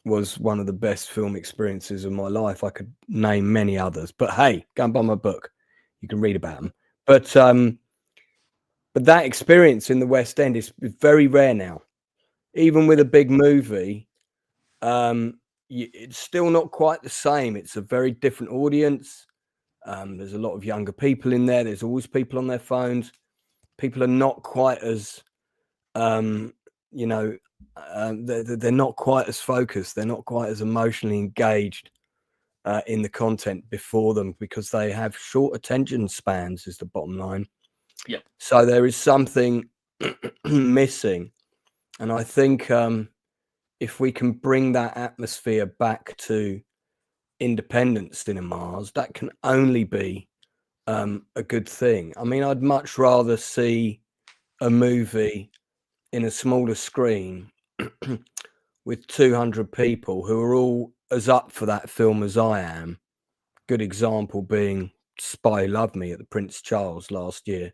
Speaker 2: was one of the best film experiences of my life. I could name many others, but hey, go and buy my book. You can read about them. But that experience in the West End is very rare now. Even with a big movie, it's still not quite the same. It's a very different audience. There's a lot of younger people in there. There's always people on their phones. People are not quite as, they're not quite as focused. They're not quite as emotionally engaged in the content before them, because they have short attention spans, is the bottom line.
Speaker 3: Yeah.
Speaker 2: So there is something missing. And I think if we can bring that atmosphere back to independent cinemas, that can only be a good thing. I mean, I'd much rather see a movie in a smaller screen with 200 people who are all as up for that film as I am. Good example being Spy Who Loved Me at the Prince Charles last year,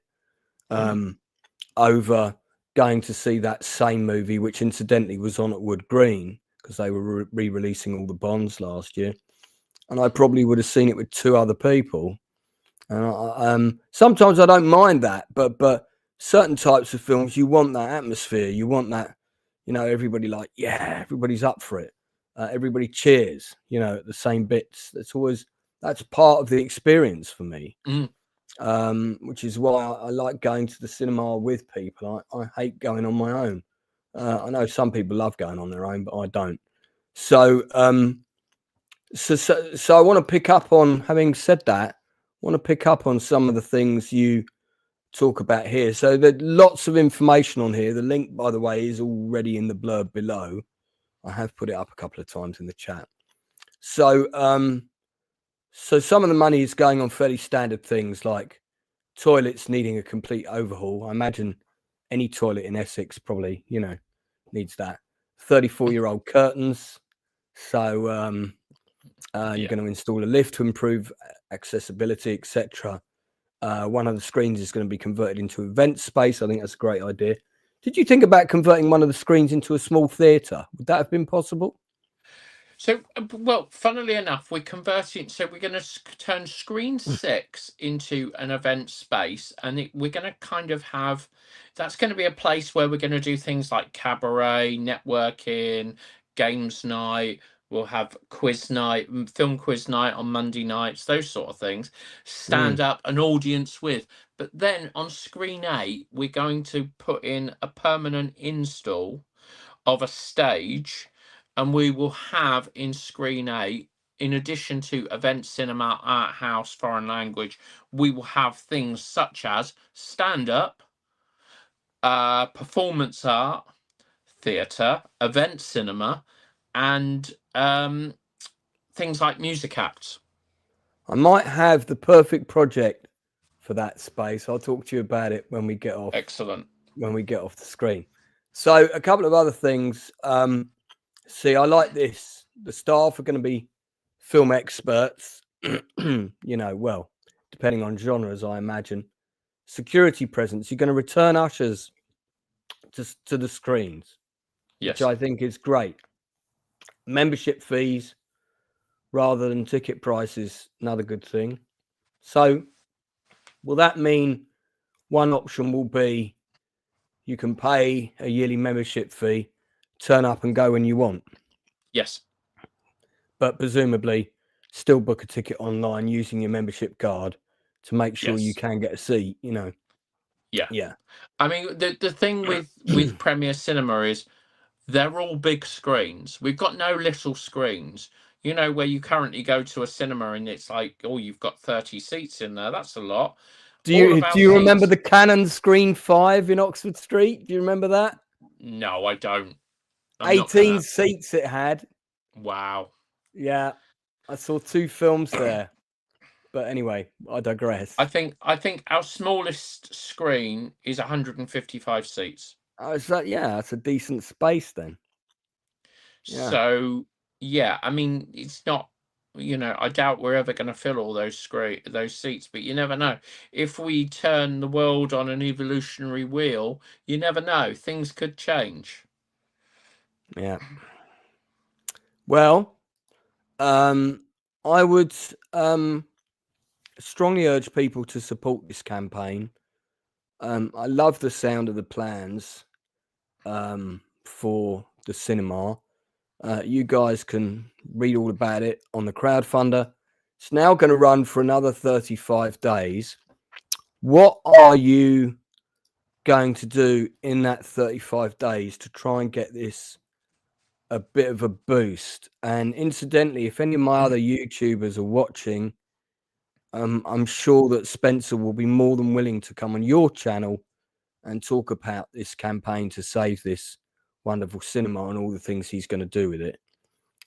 Speaker 2: over going to see that same movie, which incidentally was on at Wood Green because they were re-releasing all the Bonds last year. And I probably would have seen it with 2 other people. Sometimes I don't mind that, but certain types of films, you want that atmosphere. You want that, everybody everybody's up for it. Everybody cheers, at the same bits. That's part of the experience for me. Which is why I like going to the cinema with people. I hate going on my own. I know some people love going on their own, but I don't. So I want to pick up on, having said that, some of the things you talk about here. So there's lots of information on here. The link, by the way, is already in the blurb below. I have put it up a couple of times in the chat. So some of the money is going on fairly standard things like toilets needing a complete overhaul. I imagine any toilet in Essex probably, needs that. 34-year-old curtains. So you're going to install a lift to improve accessibility, etc. One of the screens is going to be converted into event space. I think that's a great idea. Did you think about converting one of the screens into a small theatre? Would that have been possible?
Speaker 3: So, well, funnily enough, we're converting. So we're going to turn screen 6 into an event space, and we're going to kind of have. That's going to be a place where we're going to do things like cabaret, networking, games night. We'll have quiz night, film quiz night on Monday nights, those sort of things. Stand up, an audience with. But then on screen 8, we're going to put in a permanent install of a stage, and we will have in screen 8, in addition to event cinema, art house, foreign language, we will have things such as stand-up, performance art, theatre, event cinema, and things like music acts.
Speaker 2: I might have the perfect project for that space. I'll talk to you about it when we get off.
Speaker 3: Excellent.
Speaker 2: When we get off the screen. So a couple of other things. See, I like this. The staff are going to be film experts, well, depending on genres, I imagine. Security presence. You're going to return ushers to the screens,
Speaker 3: Yes.
Speaker 2: which I think is great. Membership fees rather than ticket prices, another good thing. So will that mean one option will be you can pay a yearly membership fee, turn up and go when you want?
Speaker 3: Yes.
Speaker 2: But presumably still book a ticket online using your membership card to make sure you can get a seat,
Speaker 3: Yeah. I mean, the thing with Premiere Cinema is they're all big screens. We've got no little screens. Where you currently go to a cinema and it's like, oh, you've got 30 seats in there. That's a lot.
Speaker 2: Do you remember the Canon Screen 5 in Oxford Street? Do you remember that?
Speaker 3: No, I don't.
Speaker 2: 18 seats it had.
Speaker 3: Wow.
Speaker 2: Yeah, I saw 2 films there. But anyway, I digress.
Speaker 3: I think our smallest screen is 155 seats.
Speaker 2: Oh, that's a decent space then.
Speaker 3: Yeah. So yeah, I mean, it's not. I doubt we're ever going to fill all those seats, but you never know. If we turn the world on an evolutionary wheel, you never know. Things could change.
Speaker 2: Yeah. Well, I would strongly urge people to support this campaign. I love the sound of the plans for the cinema. You guys can read all about it on the crowdfunder. It's now going to run for another 35 days. What are you going to do in that 35 days to try and get this a bit of a boost? And incidentally, if any of my other YouTubers are watching, I'm sure that Spencer will be more than willing to come on your channel and talk about this campaign to save this wonderful cinema and all the things he's going to do with it.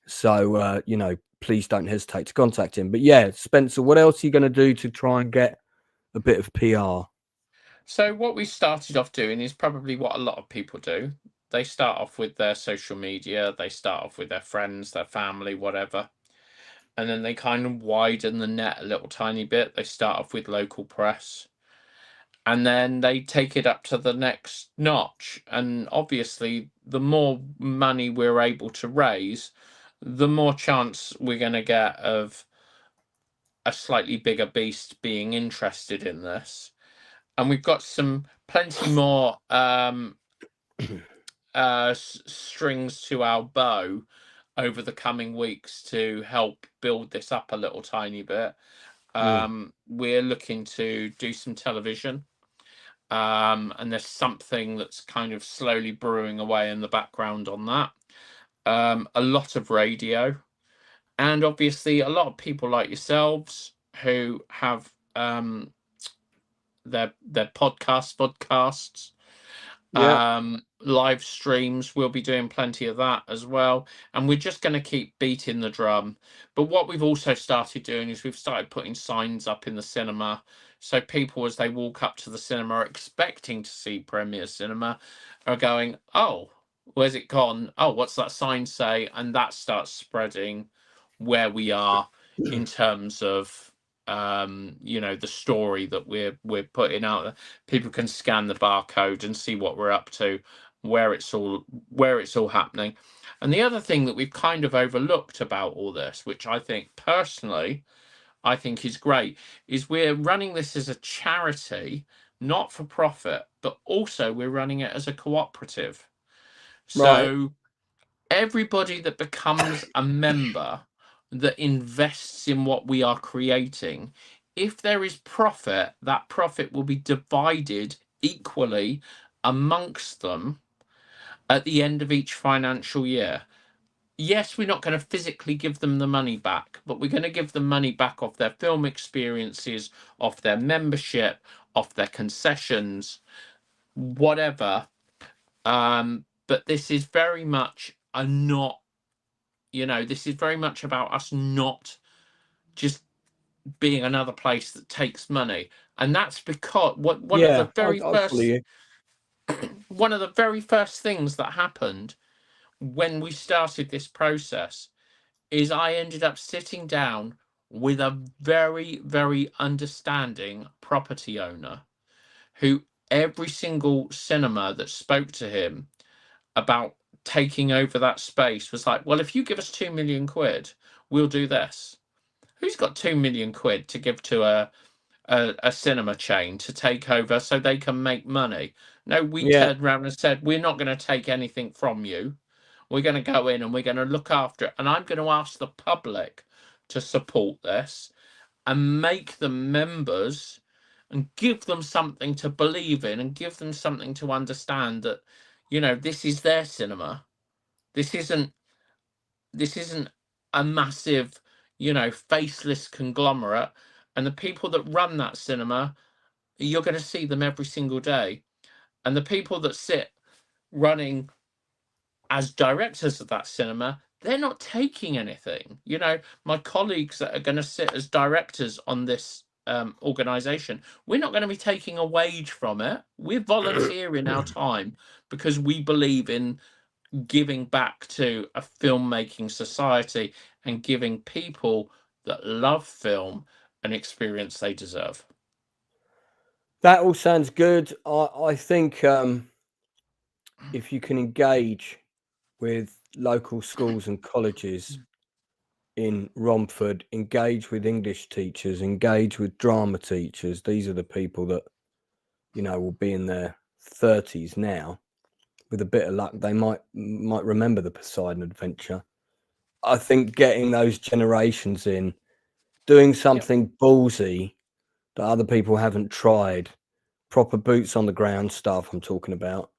Speaker 2: So, please don't hesitate to contact him. But yeah, Spencer, what else are you going to do to try and get a bit of PR?
Speaker 3: So what we started off doing is probably what a lot of people do. They start off with their social media. They start off with their friends, their family, whatever. And then they kind of widen the net a little tiny bit. They start off with local press. And then they take it up to the next notch. And obviously, the more money we're able to raise, the more chance we're going to get of a slightly bigger beast being interested in this. And we've got plenty more strings to our bow over the coming weeks to help build this up a little tiny bit. We're looking to do some television. And there's something that's kind of slowly brewing away in the background on that. A lot of radio, and obviously a lot of people like yourselves who have their podcasts, live streams. We'll be doing plenty of that as well, and we're just going to keep beating the drum. But what we've also started doing is we've started putting signs up in the cinema So people, as they walk up to the cinema, are expecting to see Premiere Cinema, are going, oh, where's it gone? Oh, what's that sign say? And that starts spreading where we are in terms of the story that we're putting out there. People can scan the barcode and see what we're up to, where it's all happening. And the other thing that we've kind of overlooked about all this, which I think personally is great, is we're running this as a charity, not for profit, but also we're running it as a cooperative. So everybody that becomes a member that invests in what we are creating, if there is profit, that profit will be divided equally amongst them at the end of each financial year. Yes, we're not going to physically give them the money back, but we're going to give them money back off their film experiences, off their membership, off their concessions, whatever. But this is very much this is very much about us not just being another place that takes money. And that's because one of the very first things that happened when we started this process is I ended up sitting down with a very, very understanding property owner who every single cinema that spoke to him about taking over that space was like, well, if you give us 2 million quid, we'll do this. Who's got 2 million quid to give to a cinema chain to take over so they can make money? No, we turned around and said, we're not going to take anything from you. We're going to go in and we're going to look after it. And I'm going to ask the public to support this and make them members and give them something to believe in and give them something to understand that, this is their cinema. This isn't a massive, faceless conglomerate. And the people that run that cinema, you're going to see them every single day. And the people that sit running as directors of that cinema, they're not taking anything. My colleagues that are going to sit as directors on this organisation, we're not going to be taking a wage from it. We're volunteering our time because we believe in giving back to a filmmaking society and giving people that love film an experience they deserve.
Speaker 2: That all sounds good. I think if you can engage with local schools and colleges in Romford, engage with English teachers, engage with drama teachers. These are the people that, will be in their 30s now. With a bit of luck, they might remember the Poseidon Adventure. I think getting those generations in, doing something ballsy that other people haven't tried, proper boots on the ground stuff I'm talking about.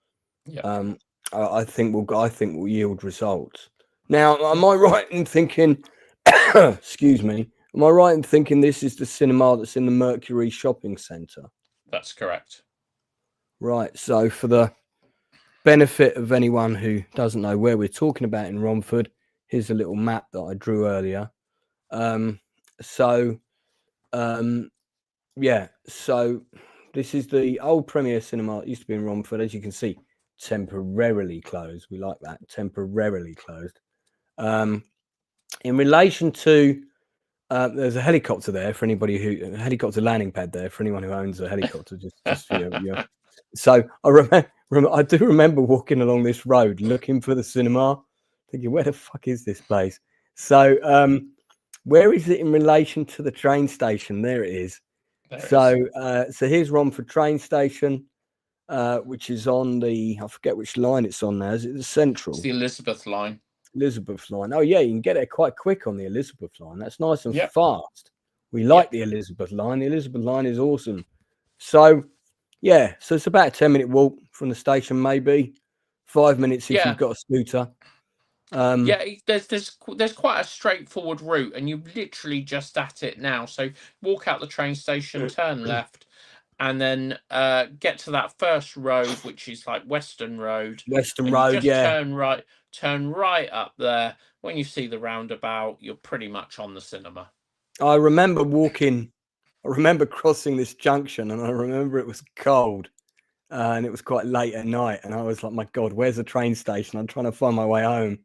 Speaker 2: I think will yield results. Now, am I right in thinking? Excuse me. Am I right in thinking this is the cinema that's in the Mercury Shopping Centre?
Speaker 3: That's correct.
Speaker 2: Right. So, for the benefit of anyone who doesn't know where we're talking about in Romford, here's a little map that I drew earlier. So this is the old Premiere Cinema. It used to be in Romford, as you can see, temporarily closed. We like that, temporarily closed. In relation to, there's a helicopter there for anybody a helicopter landing pad there for anyone who owns a helicopter. just So I do remember walking along this road looking for the cinema, thinking, where the fuck is this place? So where is it in relation to the train station? There it is. So here's Romford train station, which is on I forget which line it's on now. Is it the Central?
Speaker 3: It's the Elizabeth line.
Speaker 2: Elizabeth line. Oh yeah, you can get there quite quick on the Elizabeth line. That's nice and fast. We like the Elizabeth line. The Elizabeth line is awesome. So so it's about a 10-minute walk from the station, maybe 5 minutes if you've got a scooter.
Speaker 3: There's quite a straightforward route, and you're literally just at it now. So walk out the train station, turn left, and then get to that first road, which is like Western Road. Turn right up there. When you see the roundabout, you're pretty much on the cinema.
Speaker 2: I remember walking remember crossing this junction, and I remember it was cold, and it was quite late at night, and I was like, my God, where's the train station? I'm trying to find my way home.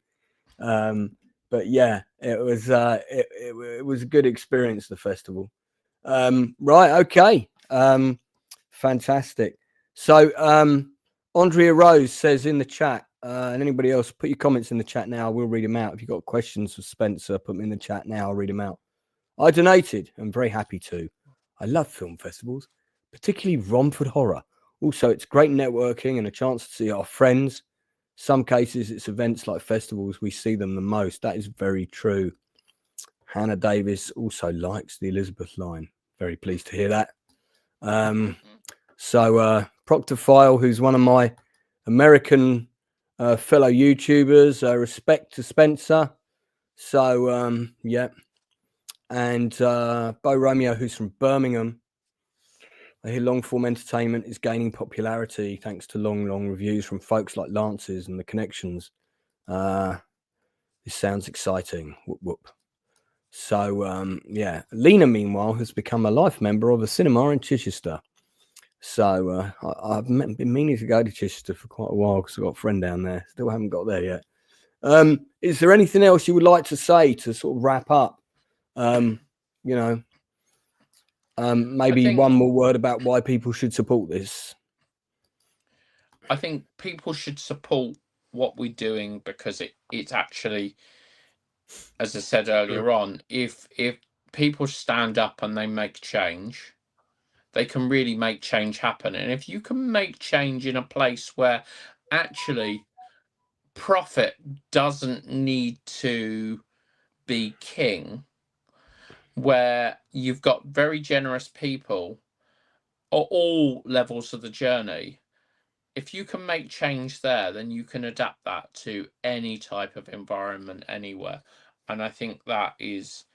Speaker 2: But yeah, it was it was a good experience, the festival. Right, okay, fantastic. So Andrea Rose says in the chat, and anybody else, put your comments in the chat now. We'll read them out. If you've got questions for Spencer, put them in the chat now. I'll read them out. I donated. I'm very happy to. I love film festivals, particularly Romford Horror. Also, it's great networking and a chance to see our friends. Some cases, it's events like festivals we see them the most. That is very true. Hannah Davis also likes the Elizabeth line. Very pleased to hear that. So Proctor File, who's one of my American fellow YouTubers, respect to Spencer. So yeah, and Bo Romeo, who's from Birmingham. I hear long form entertainment is gaining popularity thanks to long reviews from folks like Lance's and the connections. This sounds exciting. Whoop whoop. So yeah, Lena meanwhile has become a life member of a cinema in Chichester. So I've been meaning to go to Chichester for quite a while because I've got a friend down there. Still haven't got there yet. Is there anything else you would like to say to sort of wrap up? You know, maybe one more word about why people should support this.
Speaker 3: I think people should support what we're doing because it's actually, as I said earlier on, if people stand up and they make change, they can really make change happen. And if you can make change in a place where actually profit doesn't need to be king, where you've got very generous people at all levels of the journey, if you can make change there, then you can adapt that to any type of environment anywhere. And I think that is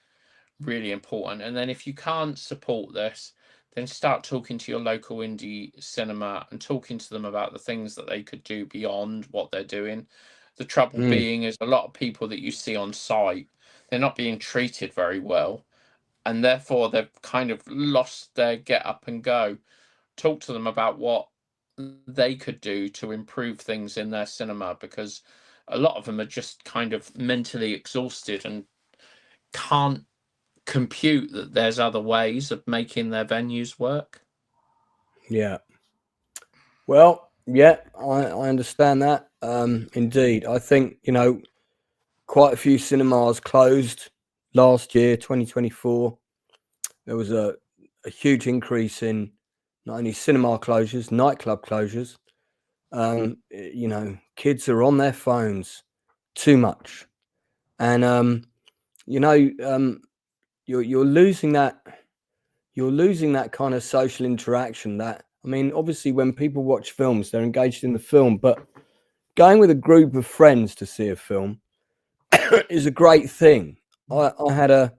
Speaker 3: really important. And then if you can't support this, then start talking to your local indie cinema and talking to them about the things that they could do beyond what they're doing. The trouble being is a lot of people that you see on site, they're not being treated very well, and therefore they've kind of lost their get up and go. Talk to them about what they could do to improve things in their cinema, because a lot of them are just kind of mentally exhausted and can't compute that there's other ways of making their venues work.
Speaker 2: Yeah. Well, yeah, I understand that. Indeed. I think, you know, quite a few cinemas closed last year, 2024. There was a huge increase in not only cinema closures, nightclub closures. You know, kids are on their phones too much. And, you know, you're losing that. You're losing that kind of social interaction. That, I mean, obviously, when people watch films, they're engaged in the film, but going with a group of friends to see a film is a great thing. I had a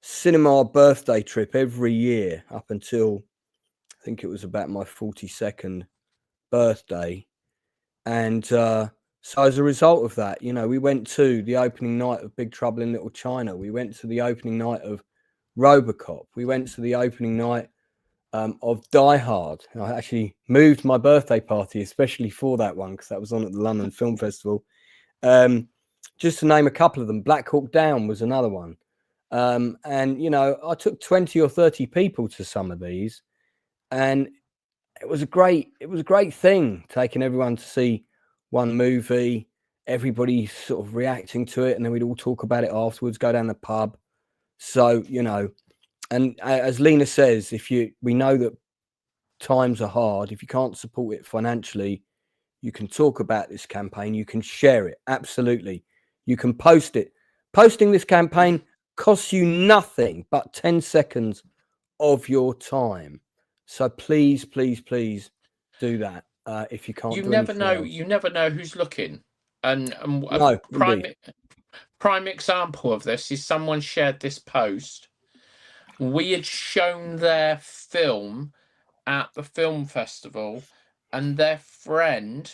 Speaker 2: cinema birthday trip every year up until I think it was about my 42nd birthday. And so as a result of that, you know, we went to the opening night of Big Trouble in Little China. We went to the opening night of Robocop. We went to the opening night of Die Hard. And I actually moved my birthday party especially for that one because that was on at the London Film Festival. Just to name a couple of them, Black Hawk Down was another one. And, you know, I took 20 or 30 people to some of these, and it was a great thing, taking everyone to see one movie, everybody sort of reacting to it, and then we'd all talk about it afterwards, go down the pub. So, you know, and as Lena says, we know that times are hard. If you can't support it financially, you can talk about this campaign, you can share it. Absolutely. You can post it. Posting this campaign costs you nothing but 10 seconds of your time. So please do that. If you can't,
Speaker 3: You
Speaker 2: do
Speaker 3: never
Speaker 2: anything
Speaker 3: know.
Speaker 2: else.
Speaker 3: You never know who's looking. And
Speaker 2: No,
Speaker 3: prime example of this is someone shared this post. We had shown their film at the film festival, and their friend,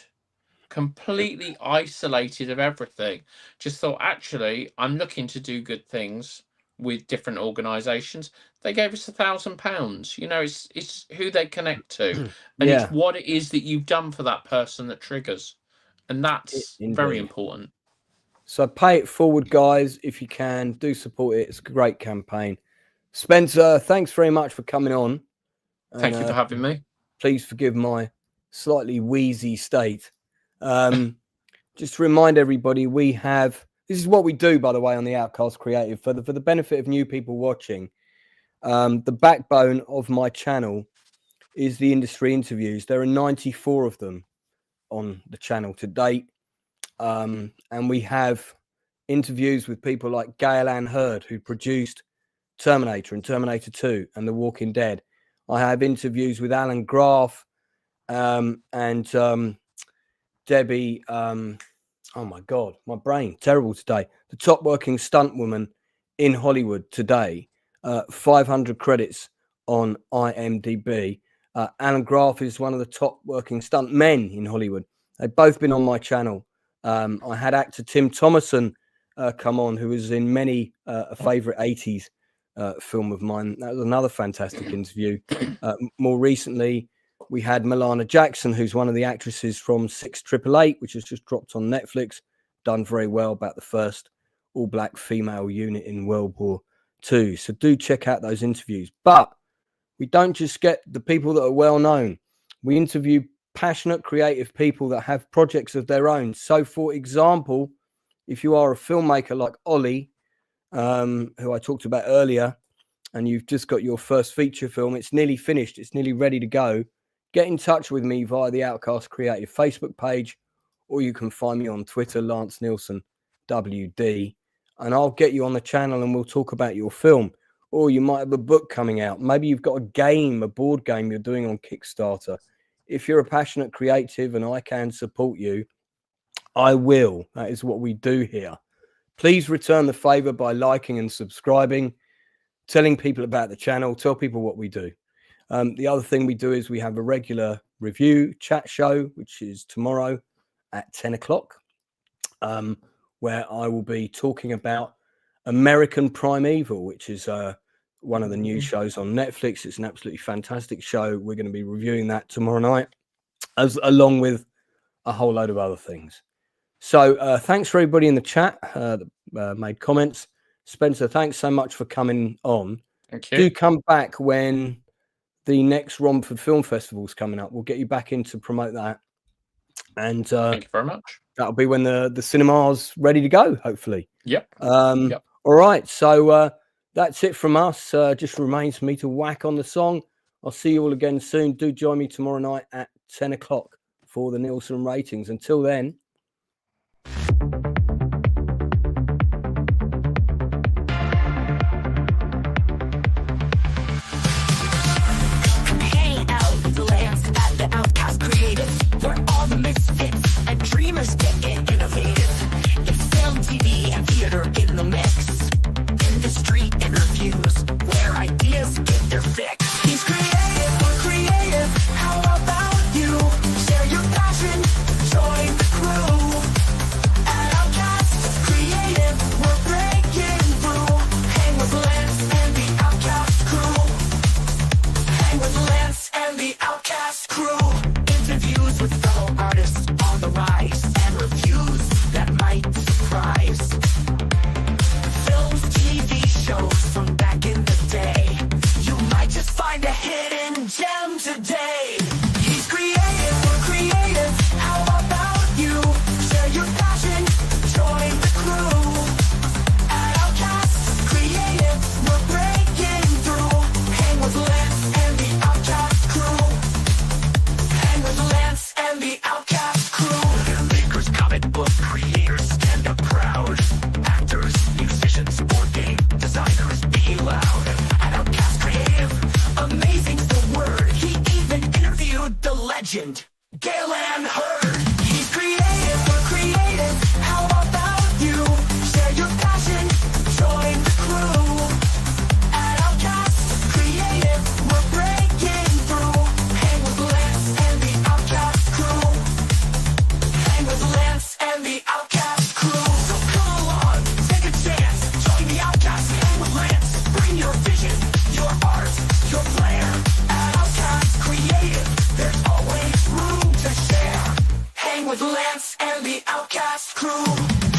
Speaker 3: completely isolated of everything, just thought, actually, I'm looking to do good things. with different organisations. They gave us £1,000. You know, it's who they connect to, and
Speaker 2: Yeah,
Speaker 3: it's what it is that you've done for that person that triggers, and that's very
Speaker 2: indeed.
Speaker 3: important.
Speaker 2: So pay it forward, guys, if you can. Do support it. It's a great campaign. Spencer, thanks very much for coming on.
Speaker 3: Thank you for having me.
Speaker 2: Please forgive my slightly wheezy state. Just to remind everybody, this is what we do, by the way, on the Outcast Creative, for the benefit of new people watching. The backbone of my channel is the industry interviews. There are 94 of them on the channel to date. And we have interviews with people like Gail Ann Hurd, who produced Terminator and Terminator 2 and The Walking Dead. I have interviews with Alan Graff and Debbie. Oh my God, my brain, terrible today. The top working stunt woman in Hollywood today. 500 credits on IMDb. Alan Graff is one of the top working stunt men in Hollywood. They've both been on my channel. I had actor Tim Thomason come on, who was in many a favourite 80s film of mine. That was another fantastic interview. More recently, we had Milana Jackson, who's one of the actresses from 6888, which has just dropped on Netflix, done very well, about the first all-black female unit in World War II. So do check out those interviews. But we don't just get the people that are well-known. We interview passionate, creative people that have projects of their own. So, for example, if you are a filmmaker like Ollie, who I talked about earlier, and you've just got your first feature film, it's nearly finished, it's nearly ready to go, get in touch with me via the Outcast Creative Facebook page, or you can find me on Twitter, Lance Nielsen WD, and I'll get you on the channel and we'll talk about your film. Or you might have a book coming out. Maybe you've got a board game you're doing on Kickstarter. If you're a passionate creative and I can support you, I will. That is what we do here. Please return the favor by liking and subscribing, telling people about the channel, tell people what we do. The other thing we do is we have a regular review chat show, which is tomorrow at 10 o'clock, where I will be talking about American Primeval, which is one of the new shows on Netflix. It's an absolutely fantastic show. We're going to be reviewing that tomorrow night, along with a whole load of other things. So thanks for everybody in the chat that made comments. Spencer, thanks so much for coming on.
Speaker 3: Thank you.
Speaker 2: Do come back when the next Romford Film Festival is coming up. We'll get you back in to promote that. And
Speaker 3: thank you very much.
Speaker 2: That'll be when the cinema's ready to go, hopefully.
Speaker 3: Yep.
Speaker 2: All right. So that's it from us. Just remains for me to whack on the song. I'll see you all again soon. Do join me tomorrow night at 10 o'clock for the Nielsen ratings. Until then.
Speaker 4: Misfits and dreamers getting innovative. It's film, TV, and theater in the mix. Industry interviews where ideas get their fix. He's creative, we're creative. How about you? Share your passion, join the crew. At Outcast Creative, we're breaking through. Hang with Lance and the Outcast crew. Hang with Lance and the Outcast crew. Interviews with fellow artists on the rise and reviews that might surprise. Films, TV shows from back in the day. You might just find a hidden gem today. He's creative, we're creative. How about you? Share your passion, join the crew. At Outcast Creative, we're breaking through. Hang with Lance and the Outcast crew. Hang with Lance and the Outcast crew. Filmmakers, comic book creators, stand up proud. Actors, musicians, board game designers, be loud. At Outcast Creative, amazing's the word. He even interviewed the legend, Gail Ann Hurd. He's creative, we're creative. How about you? Share your passion, join the crew. At Outcast Creative, we're breaking through. Hang with Lance and the Outcast crew. Hang with Lance and the Outcast crew. So come along, take a chance, join the Outcast, hang with Lance. with Lance and the Outcast crew.